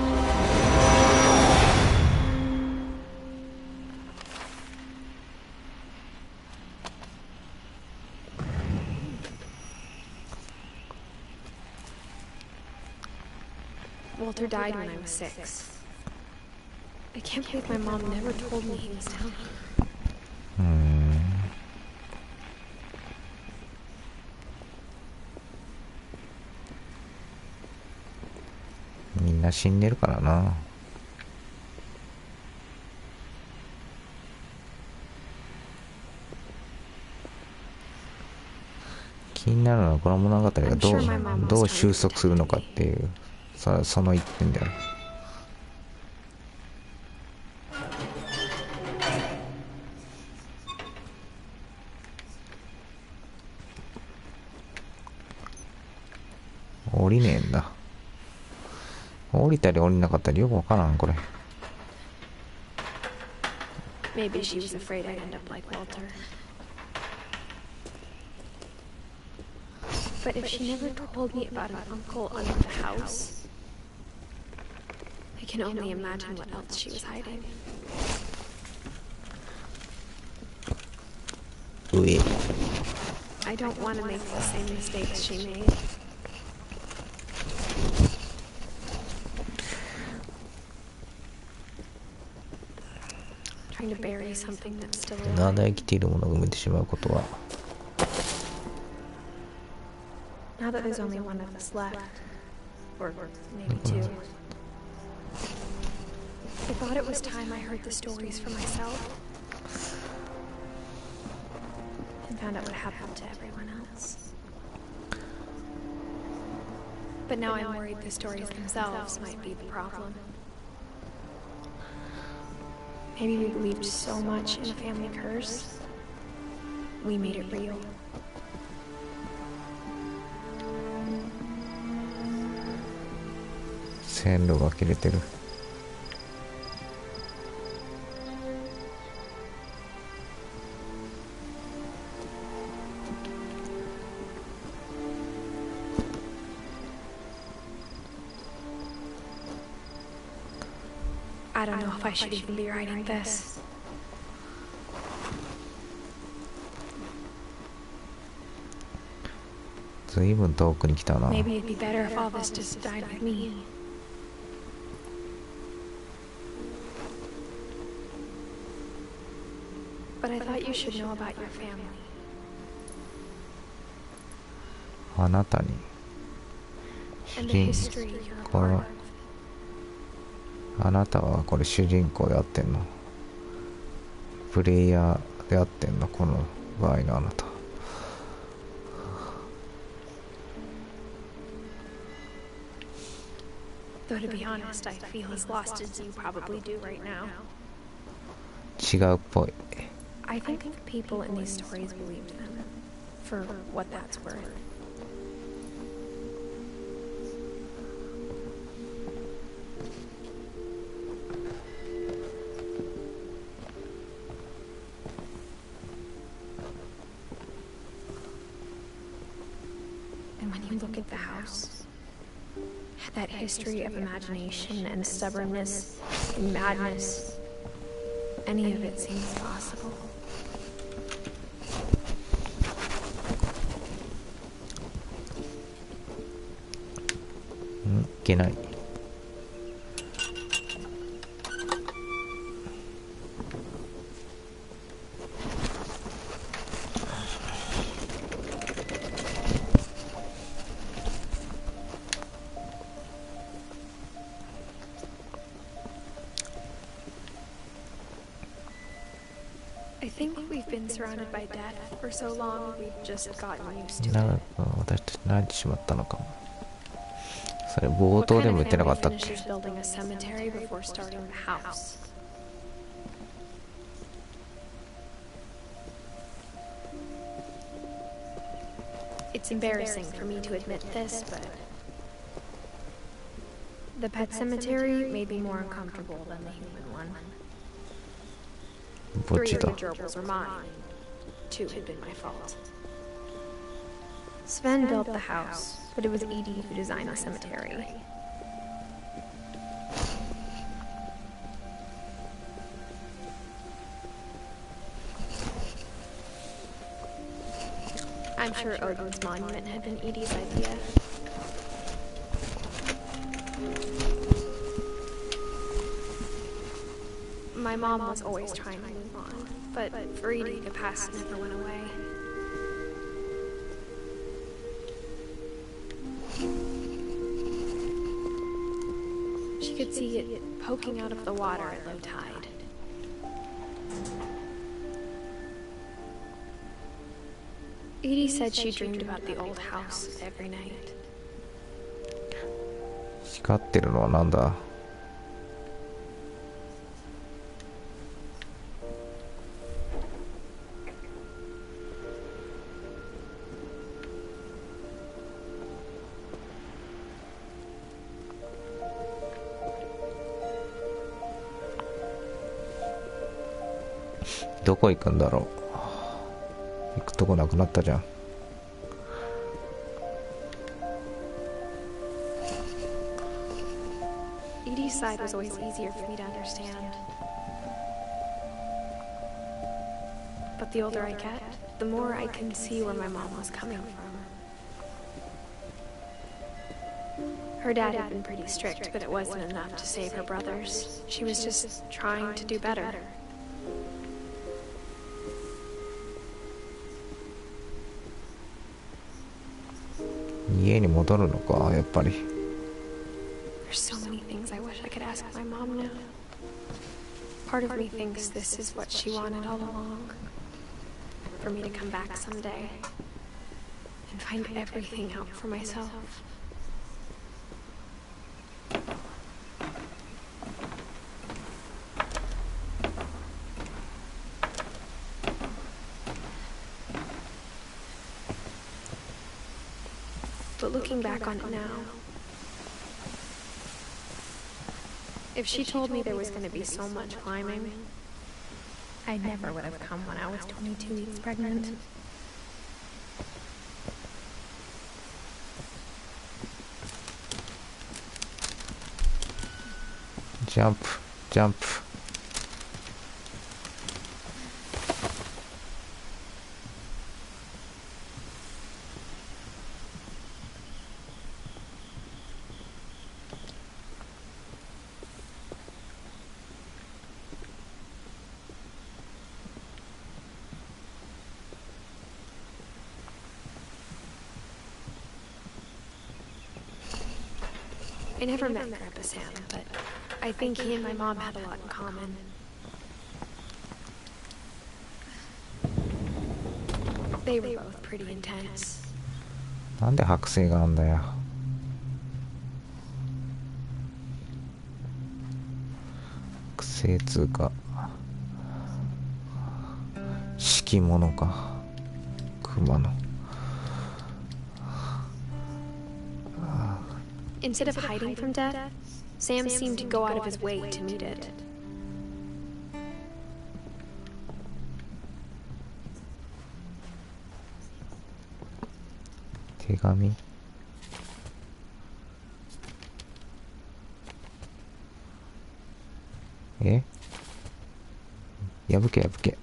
Walter died when I was 6. I can't believe my mom never told me he was dying. みんな死んでるからな。気になるのはこの物語がどう収束するのかっていうその一点だよ。降りねえんだ。降りたり降りなかったりよくわからんこれ。Maybe she was afraid I'd end up like Walter. But if she never told me about an uncle under the house, I can only imagine what else she was hiding. 上。I don't want to make the same mistakes she made. Trying to bury something that's still alive. まだ生きているものを埋めてしまうことは。Now that there's only one of us left, or maybe two, I thought it was time I heard the stories for myself and found out what happened to everyone else. But now I'm worried the stories themselves might be the problem. Maybe we believed so much in a family curse, we made it real. 線路が切れてる。I don't know if I should even be writing this. ずいぶん遠くに来たな。 Maybe it'd be better if all this just died with me. But I thought you should know about your family. あなたに And the history you're a こ part の of. あなたはこれ主人公であってんの？プレイヤーであってんの？この場合のあなた。Though to be honest, I feel as lost as you probably do right now. 違うっぽい。I think the people in these stories believed them, for what that's worth. And when you look at the house, that history of imagination and stubbornness and madness, any of it seems possible. いけない。think we've been surrounded by death for so long, we've just gotten used to 長 it. く私たち慣れてしまったのかも。それ冒頭でも言ってなかったっけ？ Finishes building a cemetery before starting the house. It's embarrassing for me to admit this, but the pet cemetery may be more uncomfortable than the human one. ぼっ 3 ち of だ。 the gerbils were mine. 2 had been my fault. Sven built the house, but it was Edie who designed the cemetery. I'm sure Odin's monument had been Edie's idea. My mom was always trying to move on, but for Edie, the past never went away. She could see it poking out of the water at low tide. Edie said she dreamed about the old house every night. 光ってるのはなんだ？どこ行くんだろう。行くとこなくなったじゃん。Edie's side was always easier for me to understand. But the older I get, the more I can see where my mom was coming from. Her dad had been pretty strict, but it wasn't enough to save her brothers. She was just trying to do better. There's so many things I wish I could ask my mom now. Part of me thinks this is what she wanted all along. For me to come back someday and find everything out for myself. But looking back on it now, if she told me there was going to be so much climbing, I never would have come when I was 22 weeks pregnant. Jump, jump. I never met Grandpa Sam, but I think he and my mom had a lot in common. They were both pretty intense. なんで剥製があんだよ。剥製つうか敷物か熊の。Instead of hiding from death, Sam seemed to go out of his way to meet it. Tegami? え？破け破け。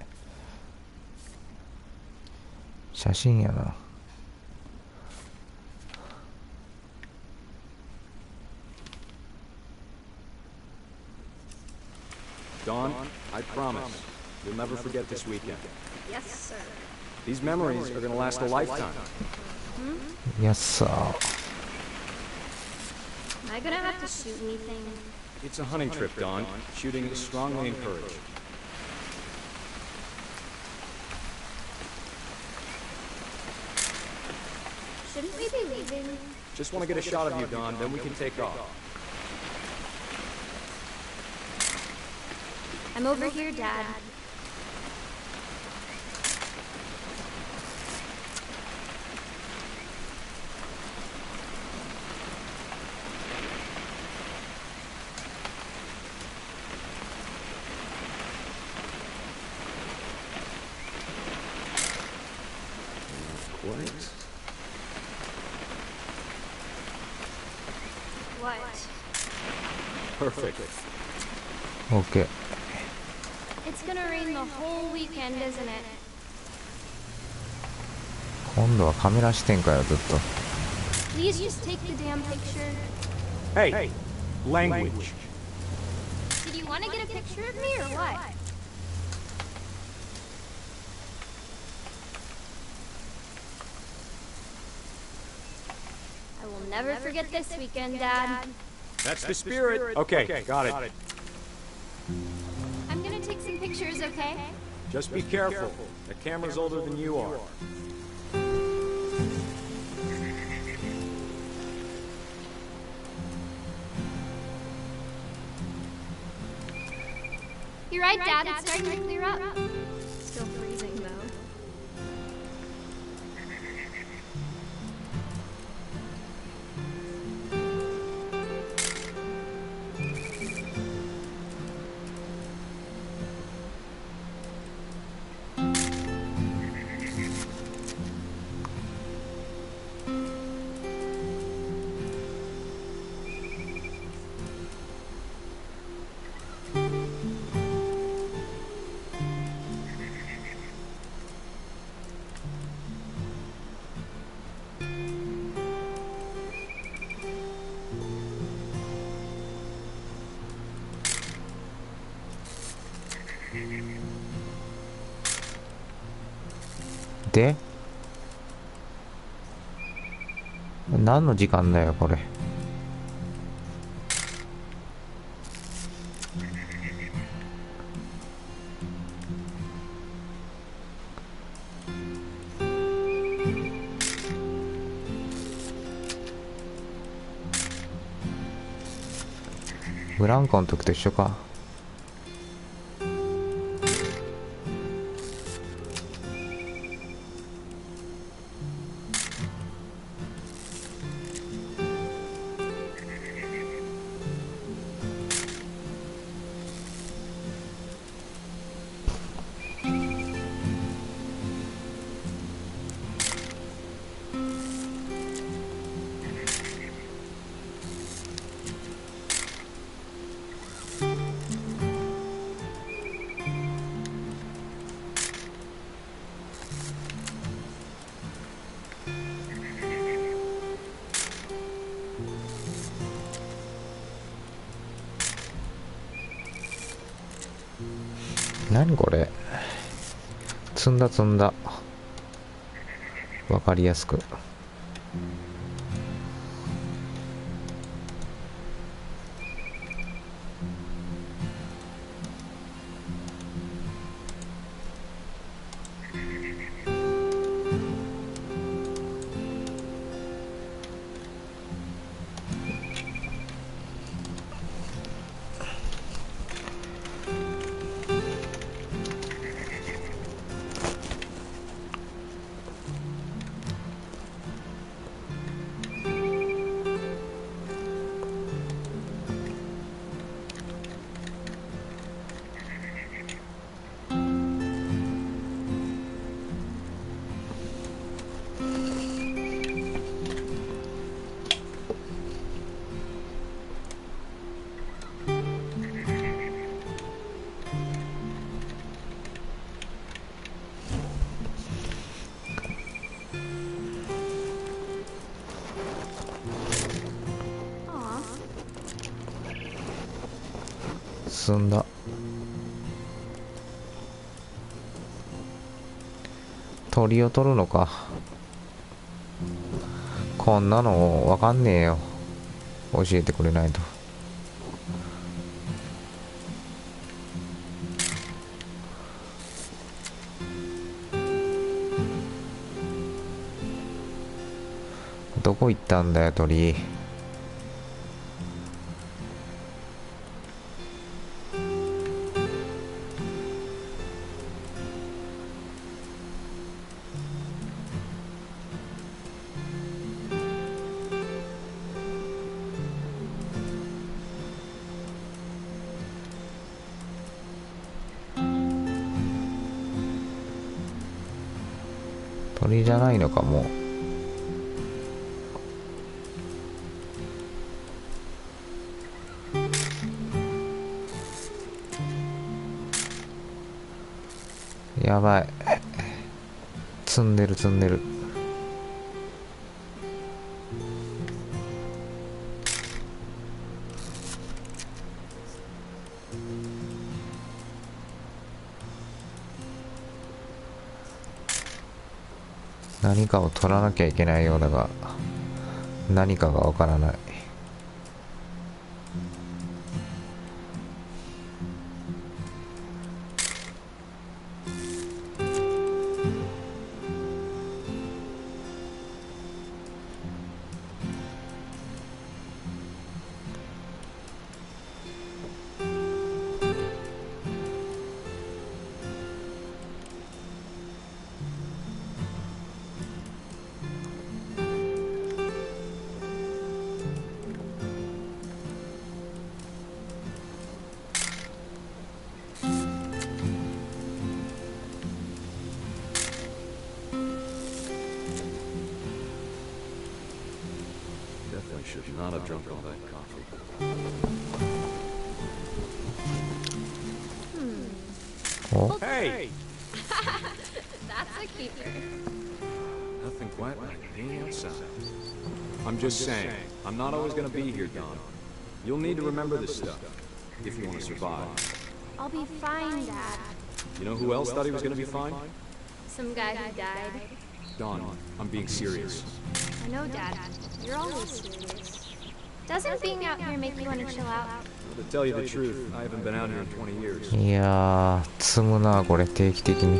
写真やな。Dawn, I promise, you'll never forget this weekend. Yes, sir. These memories are gonna last a lifetime. Yes, sir. Am I gonna have to shoot anything? It's a hunting trip, Dawn. Shooting is strongly encouraged. Just want to get a shot of you, Don, then we can take off. I'm over here, Dad. What? Perfect. OK。 It's gonna rain the whole weekend, isn't it? 今度はカメラ視点かよ、ずっと。 Please just take the damn picture. Hey, language. Did you want to get a picture of me or what? I will never forget this weekend, Dad. That's the spirit. Okay, got it. I'm gonna take some pictures, okay? Just be careful. The camera's older than you are. You're right, Dad. It's starting to clear up. Still freezing, though.で、何の時間だよこれ。ブランコの時と一緒か。何これ。積んだ積んだ。わかりやすく。進んだ。鳥を取るのか。こんなのわかんねえよ。教えてくれないと。どこ行ったんだよ鳥。鳥じゃないのかもう。やばい。積んでる積んでる。何かを取らなきゃいけないようだが、何かがわからない。Should not have drunk all that coffee. Oh. Hey! That's a keeper. Nothing quite like being outside. I'm just saying, I'm not always gonna be here, Don. You'll need to remember this stuff, if you want to survive. I'll be fine, Dad. You know who else thought he was gonna be fine? Some guy who died. Don, I'm being serious. I know, Dad. You're always serious. Doesn't being out here make you want to chill out? Well, to tell you the truth, I haven't been out here in 20 years. いやー、積むなこれ定期的に。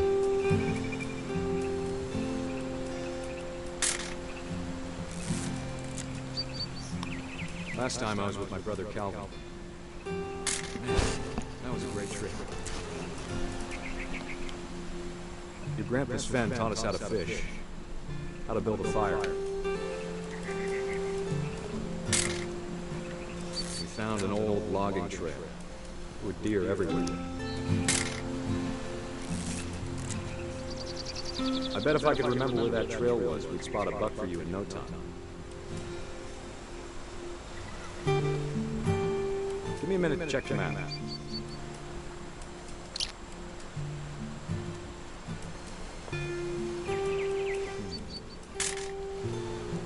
Last time I was with my brother Calvin. Man, that was a great trip. Your grandpa Sven taught us how to fish, how to build a fire. We found an old logging trail with deer everywhere. I bet if I could remember where that trail was, we'd spot a buck for you in no time. Give me a minute to check the map.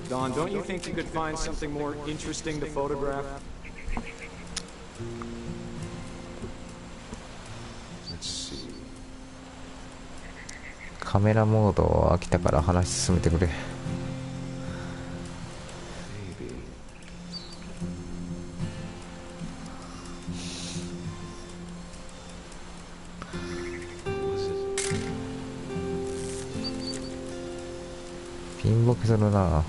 Don, don't you think you could find something more interesting to photograph? Let's see. カメラモード飽きたから話進めてくれ。ピンボケするな。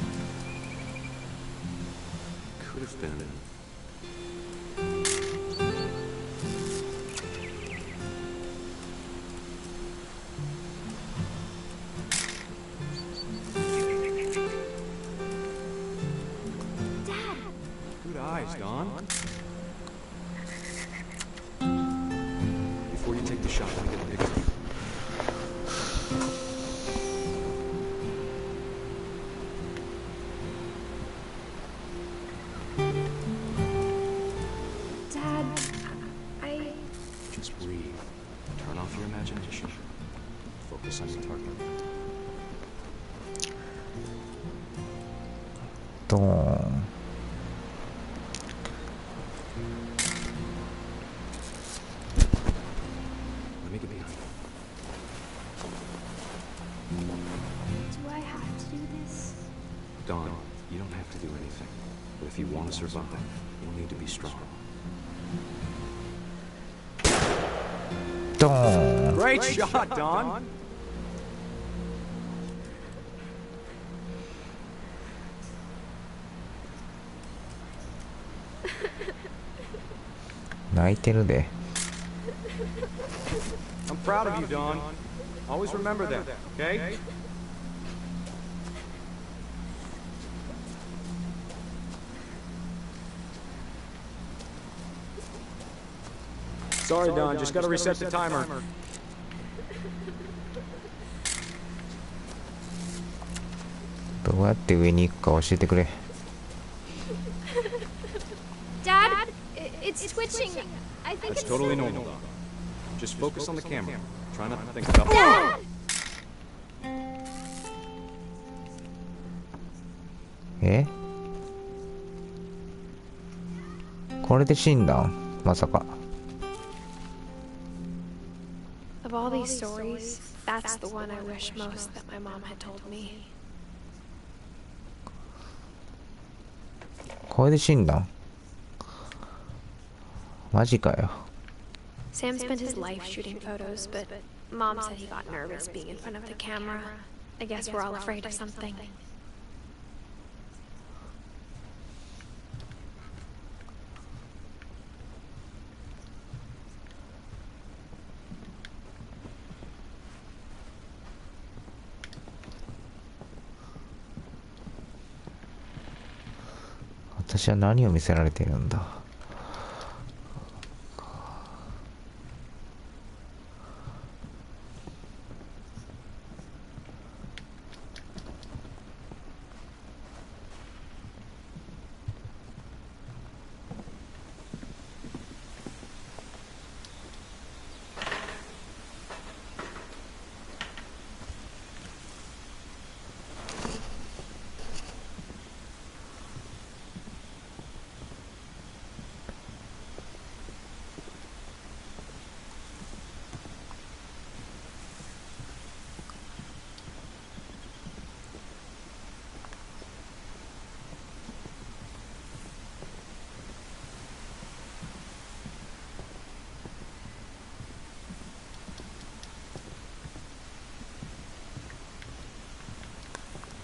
Could have been. Dad! Good eyes, Don. Before you take the shot, let me get a picture. Dad, I... Just breathe. Turn off your imagination. Focus on your target. ドーン。 Let me get behind you. Do I have to do this? Don, you don't have to do anything. But if you want to survive, you'll need to be strong. ドーン。 Great shot, Don! 泣いてるで。 I'm proud of you, Dawn. Always remember that, okay? Sorry, Dawn. Just gotta reset the timer. どうやって上に行くか教えてくれ。 Dad, it's twitching. I think That's it's totally normal, Dawn. Just focus on the camera. Try not to think about. Dad! え？これで死んだん？まさか。 Of all these stories, that's the one I wish most that my mom had told me. これで死んだん？マジかよ。 Sam spent his life shooting photos, but Mom said he got nervous being in front of the camera. I guess we're all afraid of something. 私は何を見せられているんだ。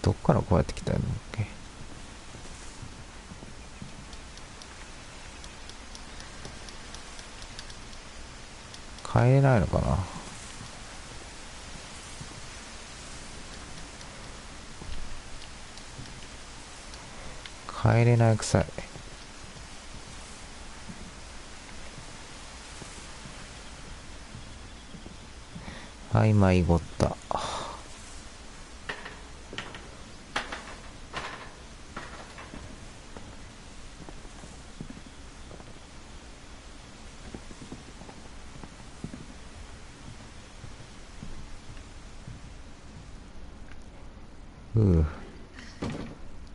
どっからこうやって来たんだっけ。帰れないのかな。帰れないくさい。はい、迷子った。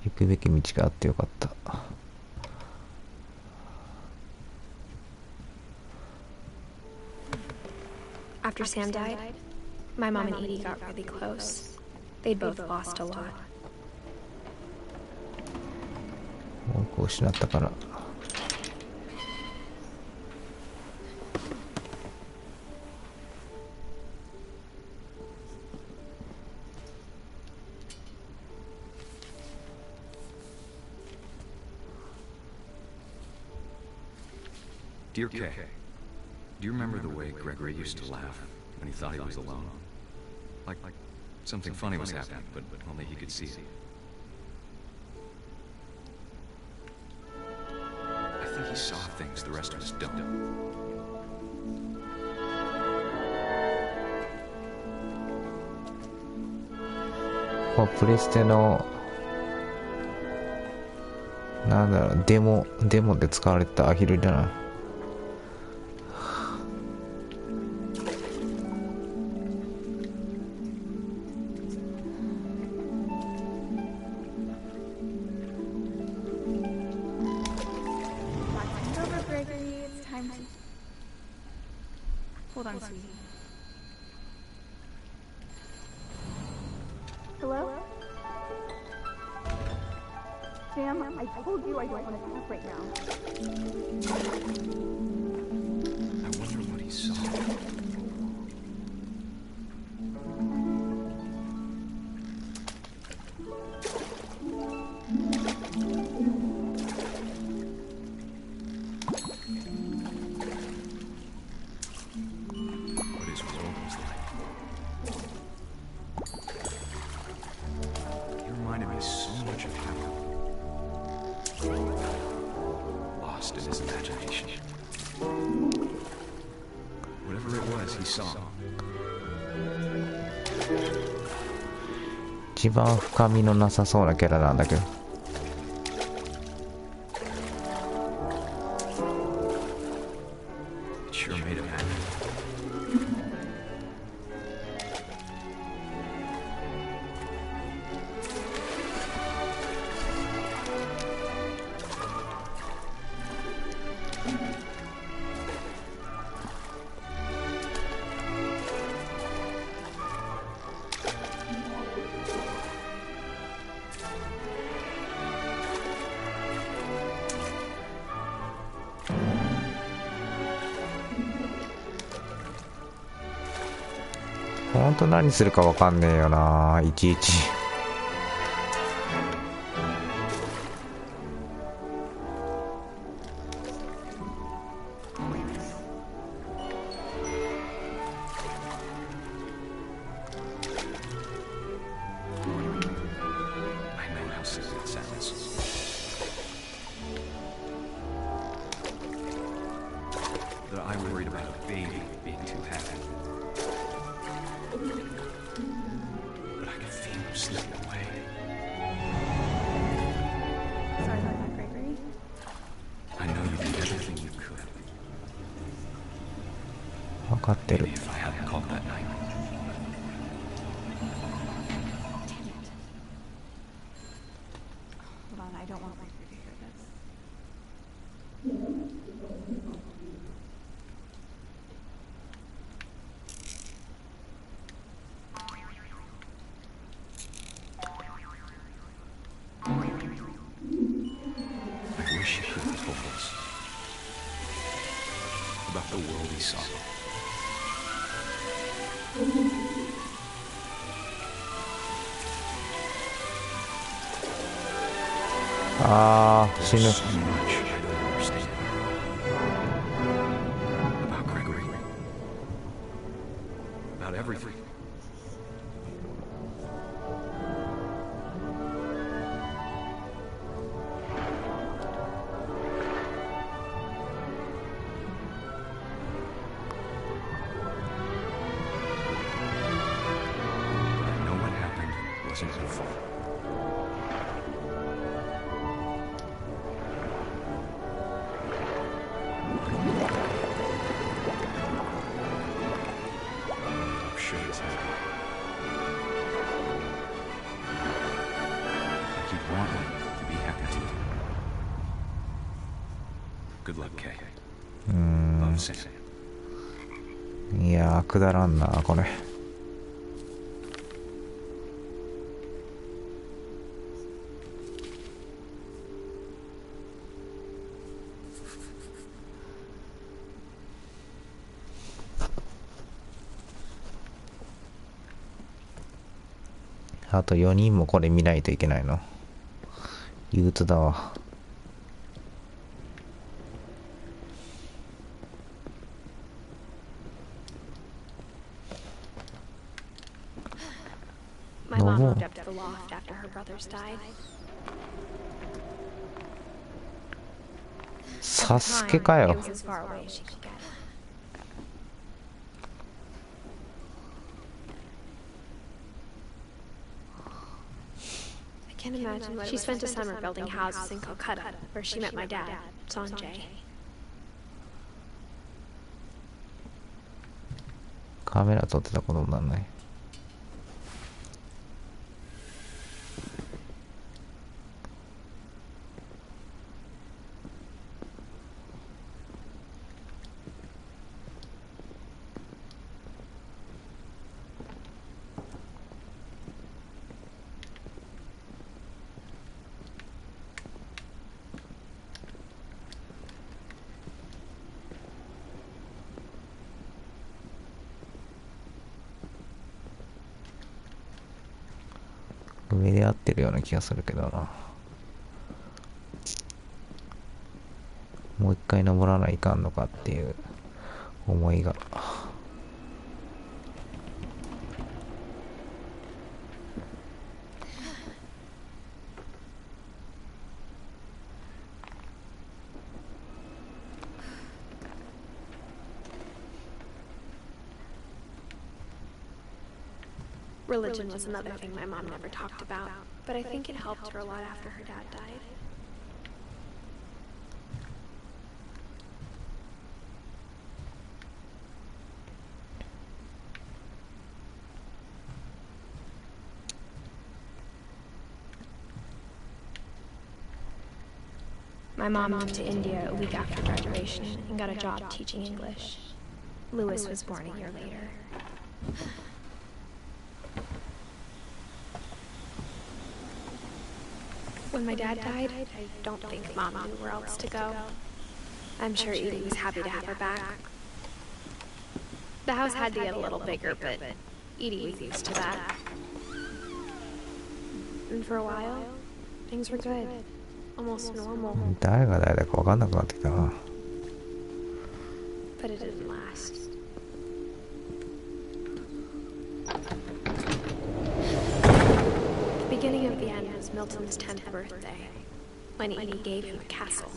行くべき道があってよかった。After Sam died, my mom and Edie got really close. They'd both lost a lot. 多く失ったから。Dear Kay, do you remember the way Gregory used to laugh when he thought he was alone? Like something funny was happening, but only he could see it. I think he saw things the rest of us don't. プレステのなんだろう、デモで使われたアヒルじゃない。Hold on, sweetie. Hello? Sam, I told you I don't want to talk right now. I wonder what he saw. in his imagination. Whatever it was he saw. 一番深みのなさそうなキャラなんだけど。It sure made him happy. ほんと何するかわかんねえよな、いちいち。That I worried about a baby being too happy. But I could feel him slipping away. Sorry about that, Gregory. I know you did everything you could. 分かってる。 Maybe if I hadn't called that night. Hold on, I don't want Gregory to hear this. I wish he could have told us about the world he saw. ああ、死ぬ。 So much I don't understand about Gregory, about everything. But I know what happened wasn't your fault. I'm sure he's happy. Like he'd want me to be happy too. Good luck, Kay. Love, Sam. いやー、くだらんな、これ。あと4人もこれ見ないといけないの。憂鬱だわ。My mom moved up to the loft after her brothers died. サスケか It よ。 was as far away as she could get. I can't imagine what she spent a summer building houses in Calcutta, where she met my dad, Sanjay. カメラ撮ってたことにならない。上で合ってるような気がするけどな。もう一回登らないかんのかっていう思いが。Religion was another thing my mom never talked about, but I think it helped her a lot after her dad died. My mom moved to India a week after graduation and got a job teaching English. Louis was born a year later. When my dad died, I don't think Mom knew where else to go. I'm sure Edie was happy to have her back. The house had to get a little bigger, but Edie was used to that. And for a while, things were good. Almost normal. 誰が誰だか分かんなくなってきたな。But it didn't last. The beginning of the end was Milton's 10th birthday, when Edie gave him a castle.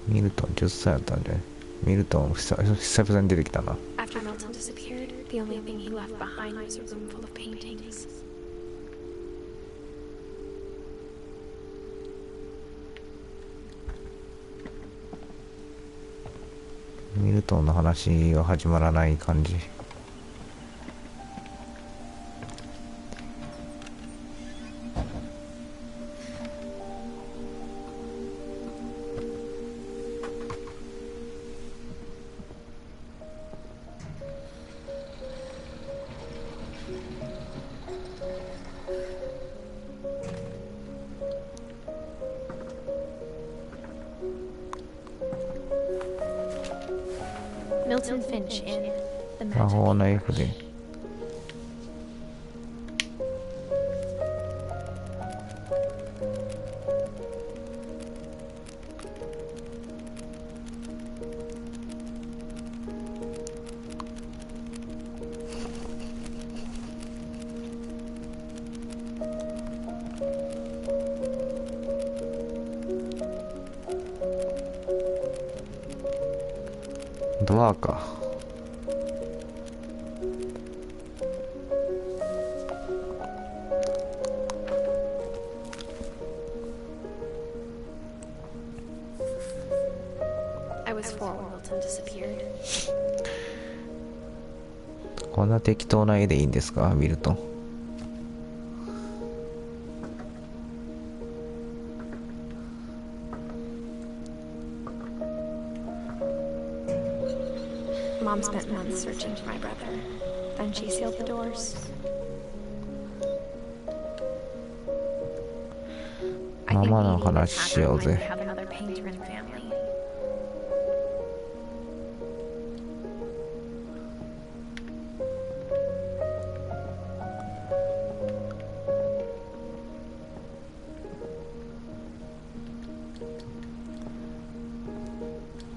ミルトン10歳だったんで、ミルトン久々に出てきたな。After Milton disappeared, the only thing he left behind was a room full of paintings. ミルトンの話は始まらない感じ。Milton Finch in The 魔 Magic 法の絵筆。ドアか。I was 4 when Milton disappeared. こんな適当な絵でいいんですか、見ると。Mom spent months searching for my brother. Then she sealed the doors. I マ think マの Edie and 話しよう Packer ぜ。 might have another painter in the family.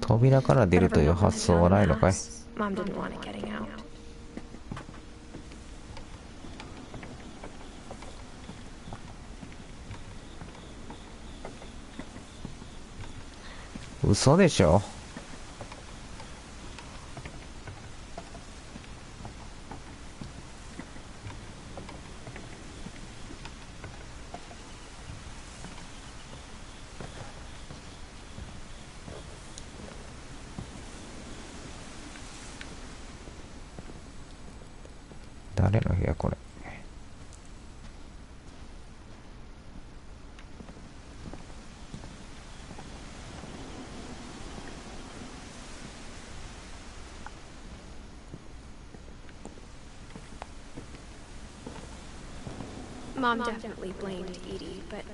「扉から出るという発想はないのかい？」 Mom didn't want it getting out. 嘘でしょ。誰の部屋これ。Mom definitely blamed Edie, but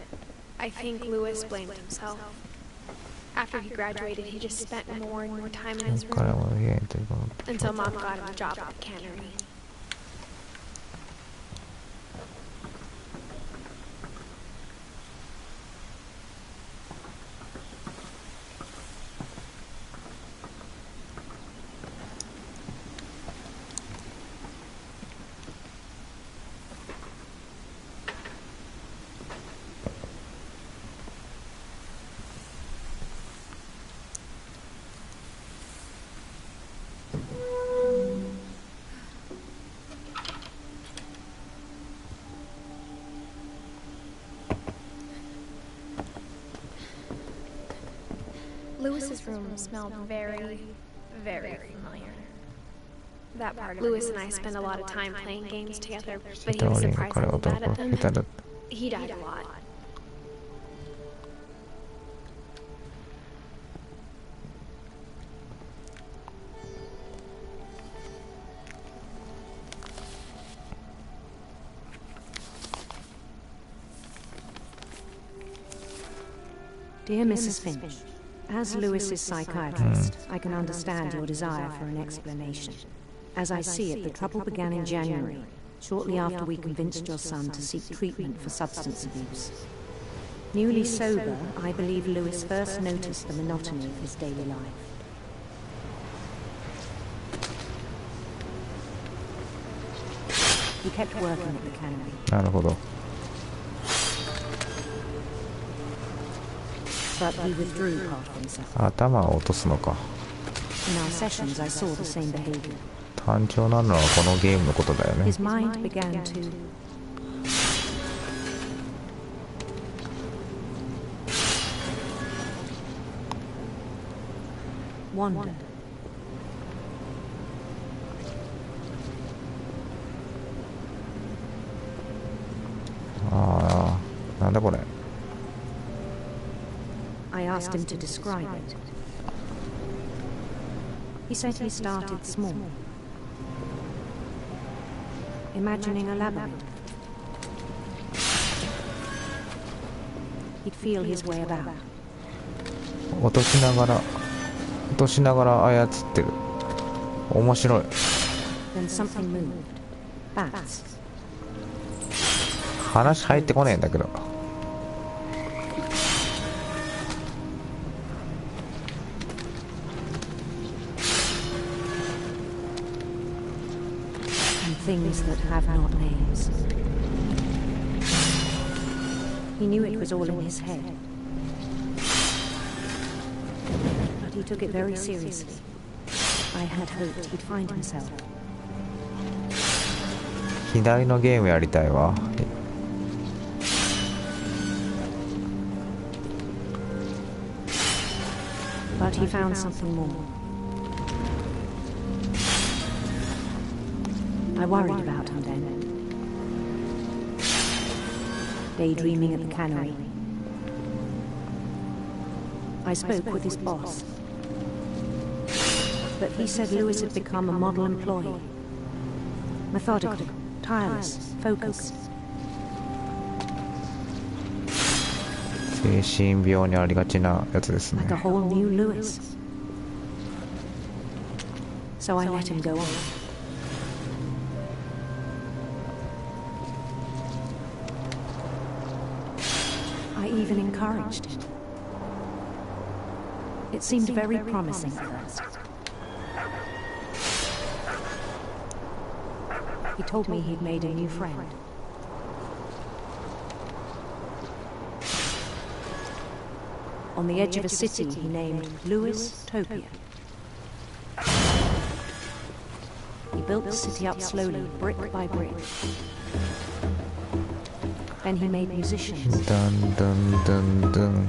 I think Louis blamed himself. After he graduated, he just spent more and more time in his 彼 room は部屋にというか until Mom got him a job at the cannery. Lewis's room smelled very, very familiar. That part of Lewis and I spent a lot of time playing games together, but he was surprisingly bad at them. He died a lot. Dear Mrs. Finch, as Lewis's psychiatrist, I can understand your desire for an explanation. As I see it, the trouble began in January, shortly after we convinced your son to seek treatment for substance abuse. Newly sober, I believe Lewis first noticed the monotony of his daily life. He kept working at the cannery. なるほど。But he withdrew part of himself. 頭を落とすのか。In our sessions, I saw the same behavior. 単調なのはこのゲームのことだよね。His mind began to wander. Ah, なんだこれ。I asked him to describe it. He said he started small, imagining a labyrinth. He'd feel his way about. 落としながら操ってる。面白い。Then something moved. Bats. 話入ってこねえんだけど。Things that have not names. He knew it was all in his head, but he took it very seriously. I had hoped he'd find himself. 左のゲームやりたいわ。But he found something more. I worried about him then. Daydreaming at the cannery. I spoke with his boss. But he said Lewis had become a model employee. Methodical, tireless, focused. 精神病にありがちなやつですね。 Like a whole new Lewis. So I let him go on. I even encouraged it. It seemed very promising at first. He told me he'd made a new friend. On the edge of a city he named Lewis Topia. He built the city up slowly, brick by brick. Then he made musicians. Dun dun dun dun.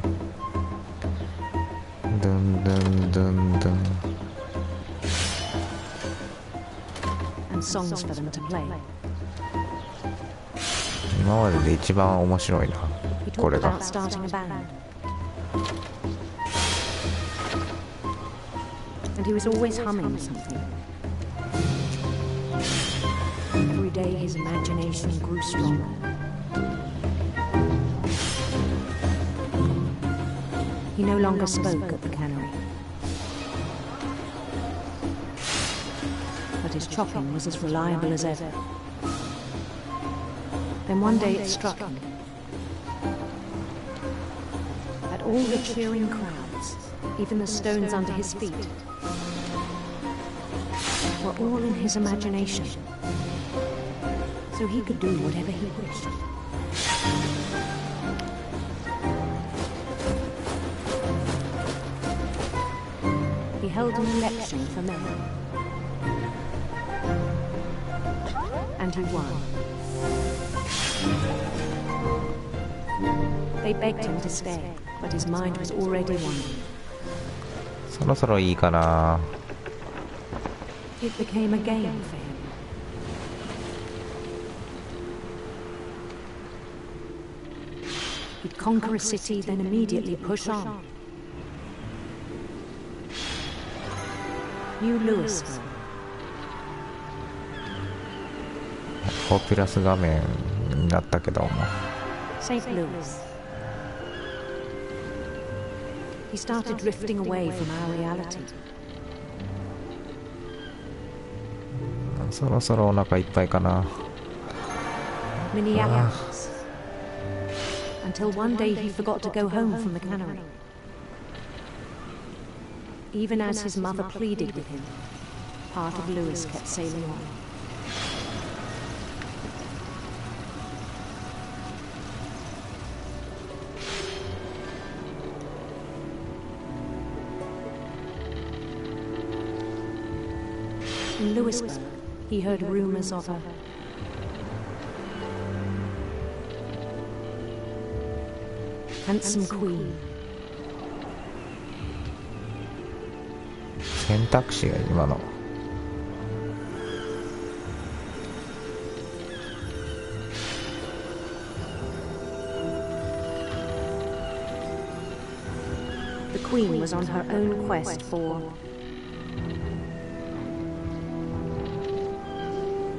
Dun dun dun dun. And songs for them to play. 今までで一番面白いな。 He こ talked れが。 about starting a band. And he was always humming something. Every day his imagination grew stronger. He no longer spoke at the cannery. But his chopping was as reliable as ever. Then one day it struck him. At all the cheering crowds, even the stones under his feet, were all in his imagination. So he could do whatever he wished. He held an election for mayor. And he won. They begged him to stay, but his mind was already wandering. そろそろいいかな。It became a game for him. He'd conquer a city, then immediately push on. New Louisville. ポピュラス画面になったけども。St. Louis. He started drifting away from our reality. そろそろお腹いっぱいかな。Minneapolis. Until one day he forgot to go home from the cannery. Even as his mother pleaded with him, part of Louis kept sailing on. In Louisburg, he heard rumors of a handsome queen. 選択肢が今の。The queen was on her own quest for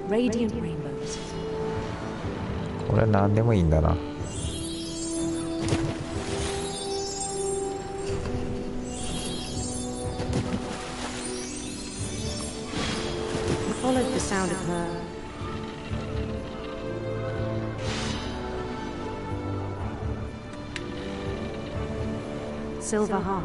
radiant rainbows. これ何でもいいんだな。Followed the sound of her silver harp.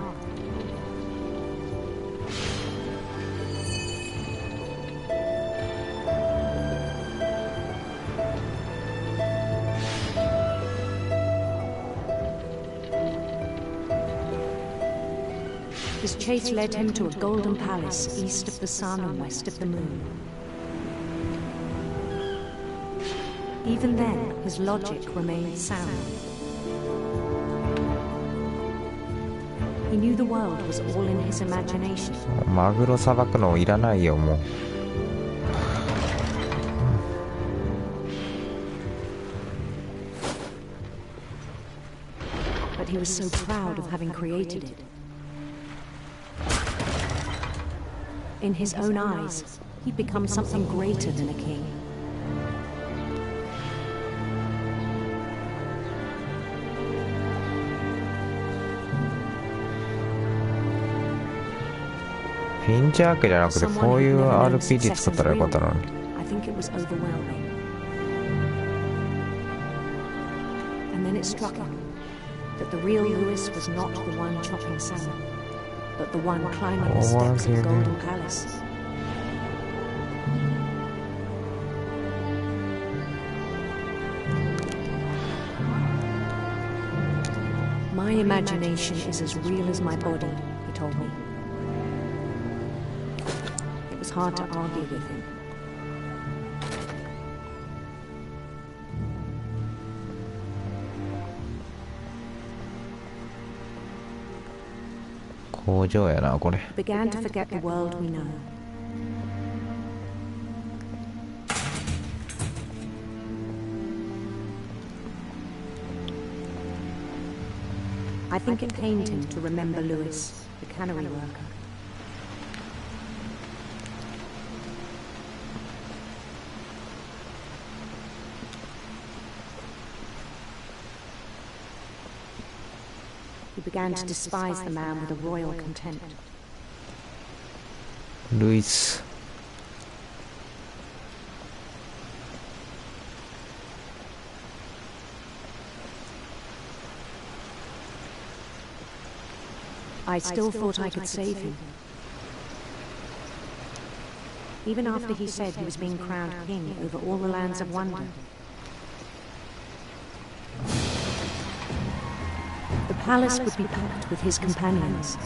His chase led him to a golden palace east of the sun and west of the moon. Even then, his logic remained sound. He knew the world was all in his imagination. マグロさばくのいらないよもう。But he was so proud of having created it. In his own eyes, he'd become something greater than a king. フィンチャー家じゃなくてこういう RPG 作ったらよかったのに。I think it was overwhelming. And then it struck him that the real Louis was not the one chopping salmon, but the one climbing the steps of the Golden Palace. My imagination is as real as my body, he told me. It was hard to argue with him. 工場やなこれ。 Began to forget the world we know. I think it pained him to remember Louis, the cannery worker. He began to despise the man with a royal contempt. ルイス。I still thought I could save him. Even after he said he was being crowned king over all the lands of wonder. The palace would be packed with his companions.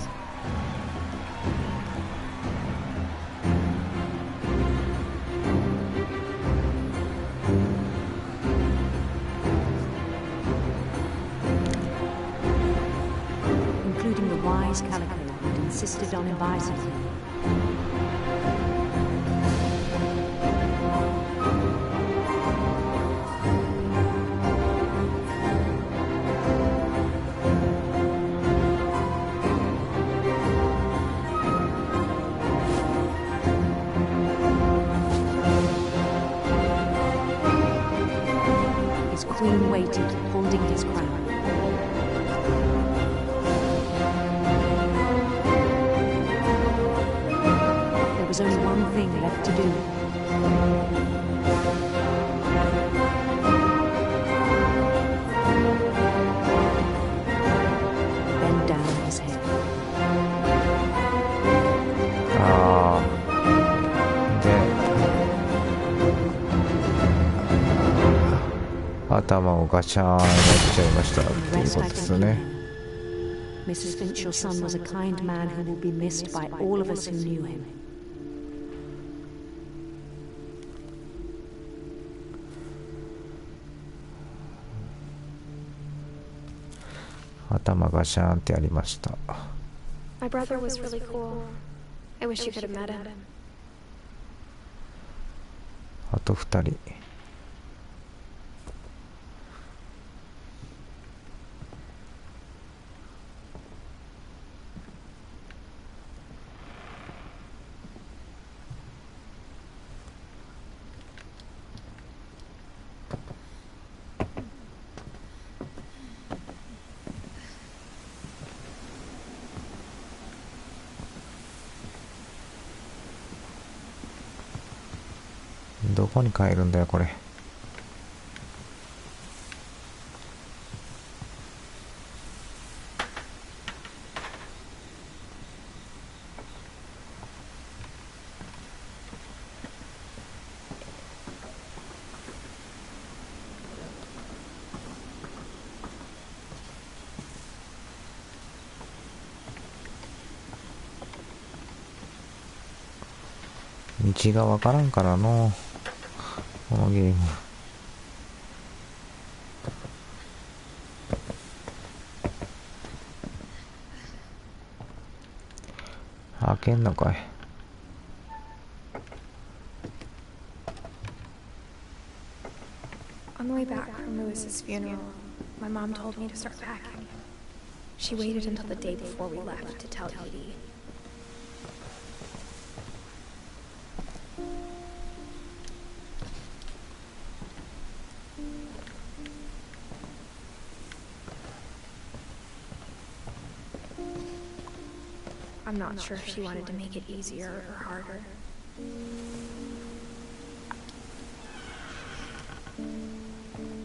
Including the wise Calico and insisted on inviting me. His queen waited, holding his crown. There was only one thing left to do. Bend down his head. 頭をガシャーンやっちゃいましたっていうことですね。Mrs. Finch, your son was a kind man who will be missed by all of us who knew him. 頭ガシャーンってやりました。My brother was really cool. I wish you could have met him. あと2人。どこに帰るんだよこれ。道がわからんからのこのゲーム。開けんのかい。On the way back from Lewis's funeral, my mom told me to start packing. She waited until the day before we left to tell Edie. I'm not sure if she wanted to make it easier or harder.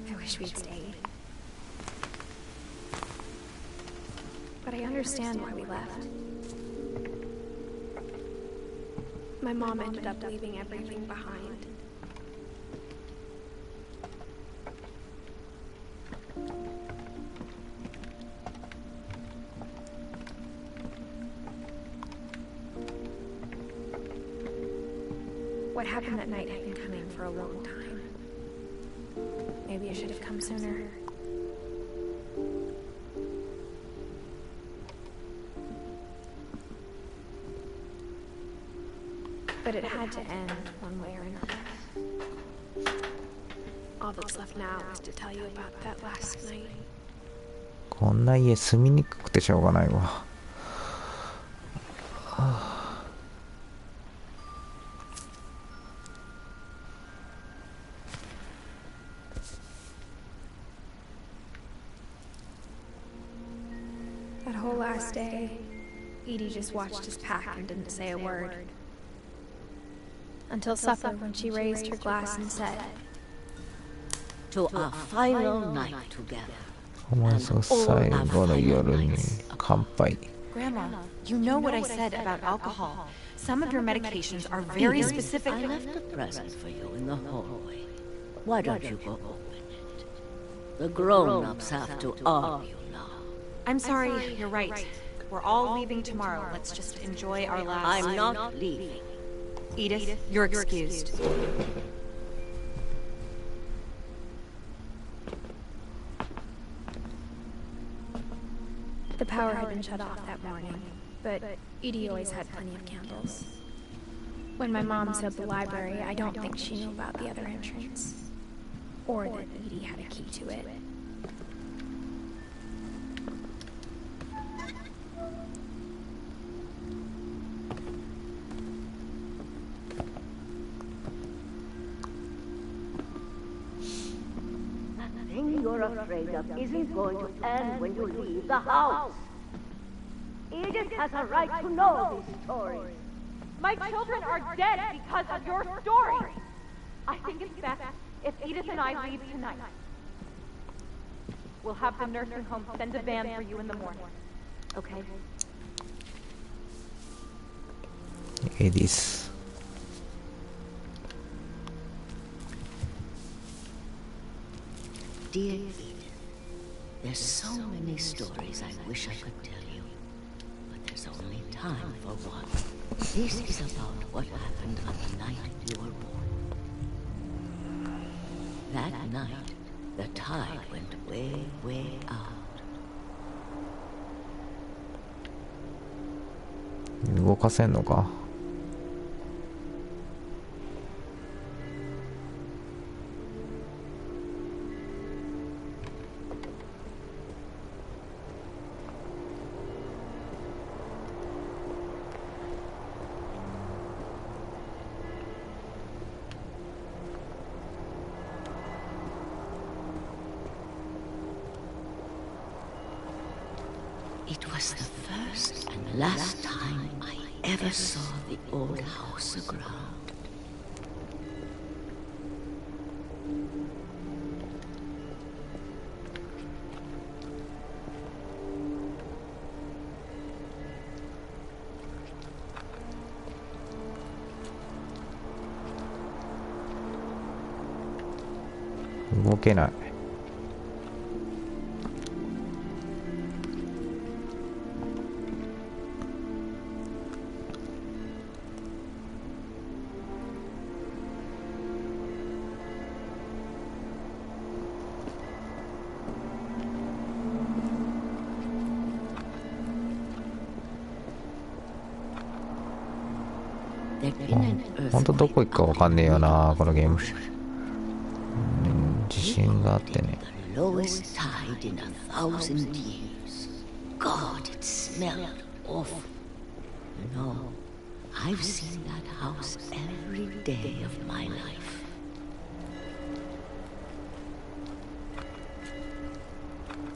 I wish we'd stayed. But I understand why we left. My mom ended up leaving everything behind. What happened that night had been coming for a long time. Maybe I should have come sooner. But it had to end one way or another. All that's left now is to tell you about that last night. こんな家住みにくくてしょうがないわ。That whole last day, Edie just watched us pack and didn't say a word. Until supper, when she raised her glass and said, "To our final night together." お前の最後の夜に乾杯。 Grandma, you know what I said about alcohol. Some of your medications are very specific. I left a present for you in the hallway. Why don't you go open it? The grown-ups have to argue now. I'm sorry, you're right. We're all leaving tomorrow. Let's just enjoy our last... I'm not leaving. Edith, you're excused. The power had been shut off that morning, but Edie always had plenty of candles. When my mom set up the library, I don't think she knew about the other entrance. Or that Edie had a key to it. The thing you're afraid of isn't going to end when you leave the house. Edith has a right to know these stories. My children are dead because of your story. I think it's best if Edith and I leave tonight. We'll have the nursing home send a van for you in the morning. Okay? Edith. Dear Edith, there's so many stories I wish I could tell you, but there's only time for one. This is about what happened on the night you were born. That night, the tide went way, way out. 動かせんのか。It was the first and last time I ever saw the old house aground.「動けない」ほんとどこ行くかわかんねえよなこのゲーム。地震があってね。Lowest tide in 1,000 years. God, it smelled awful. No, I've seen that house every day of my life.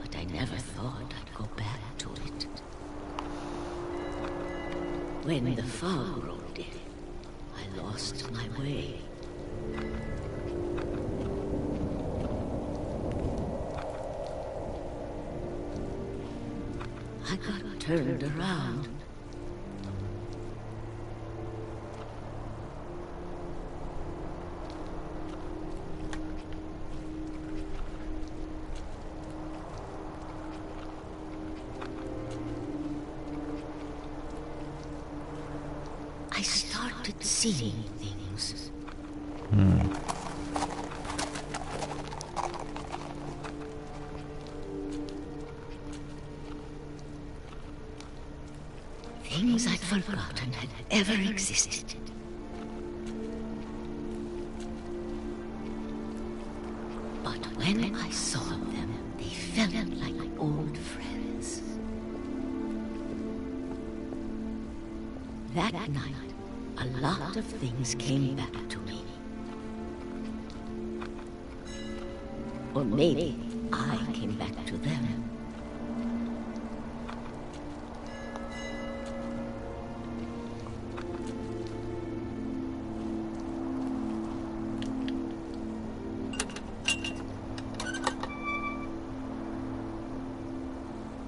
But I never thought I'd go back to it. When the fog rolled in, I lost my way. I got turned around. I started seeing things. Things I'd forgotten had ever existed. But when I saw them, they felt like old friends. That night, a lot of things came back to me. Or maybe I came back to them.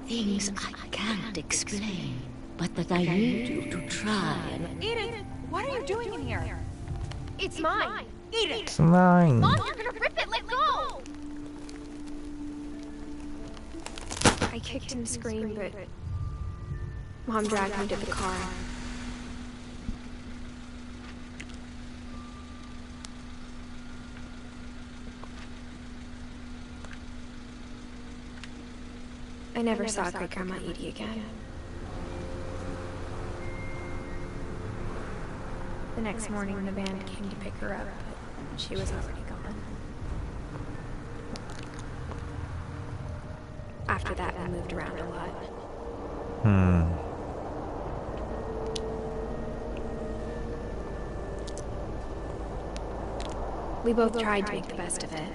Things I can't explain, but that I need you to try and... Edith, what are you doing in here? It's mine. Edith! It's mine. Mom, you're gonna rip it! Let go! I kicked and screamed, but Mom dragged me to the car. I never saw Great Grandma Edie again. The next morning, the band came to pick her up, but she was already gone. After that, we moved around a lot. We both tried to make the best of it.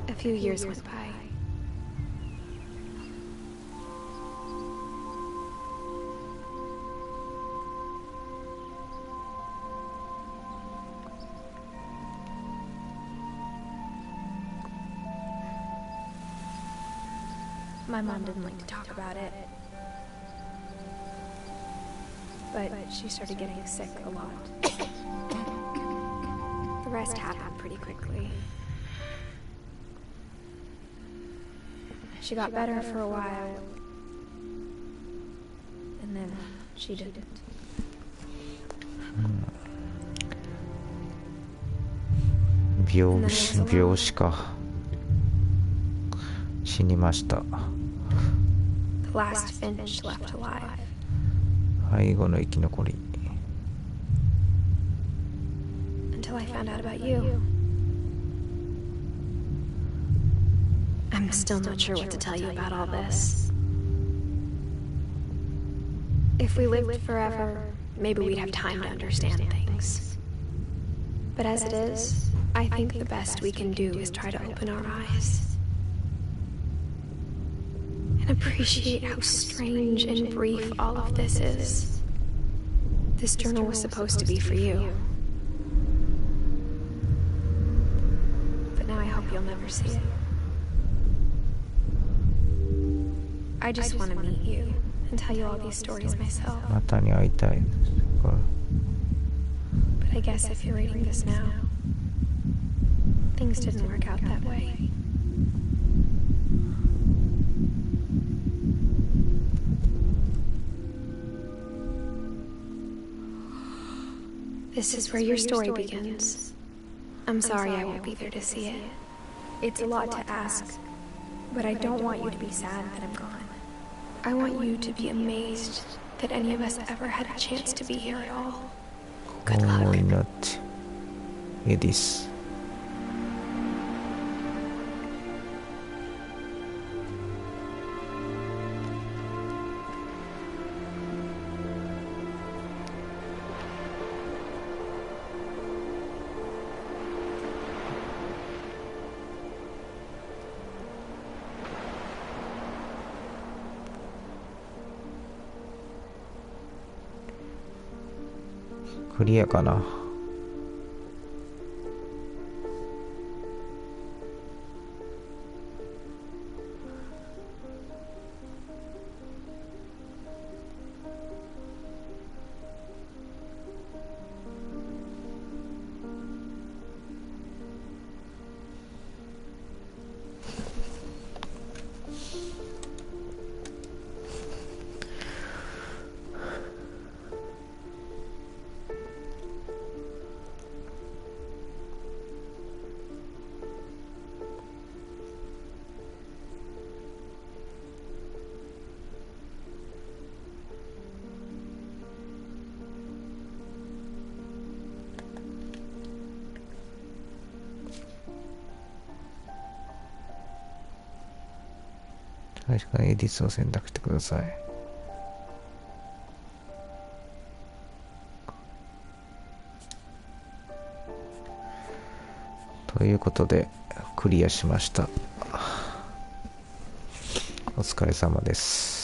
A few years went by. My mom didn't like to talk about it, but she started getting sick a lot. The rest happened pretty quickly. She got better for a while, and then she didn't. 病死か。死にました。The last Finch left alive. 最後の生き残り。Until I found out about you. I'm still not sure what to tell you about all this. If we lived forever, maybe we'd have time to understand things. But as it is, I think the best we can do is try to open our eyes. And appreciate how strange and brief all of this is. This journal was supposed to be for you. But now I hope you'll never see it. I just want to meet you and tell you all these stories myself. またに会いたい。But I guess if you're reading this now, things didn't work out that way. This is where your story begins. I'm sorry I won't be there to see it. It's a lot to ask, but I don't want you to be sad that I'm gone. I want you to be amazed that any of us ever had a chance to be here at all. Good luck. Not Edis.クリアかな。最初からエディスを選択してください。ということでクリアしました。お疲れ様です。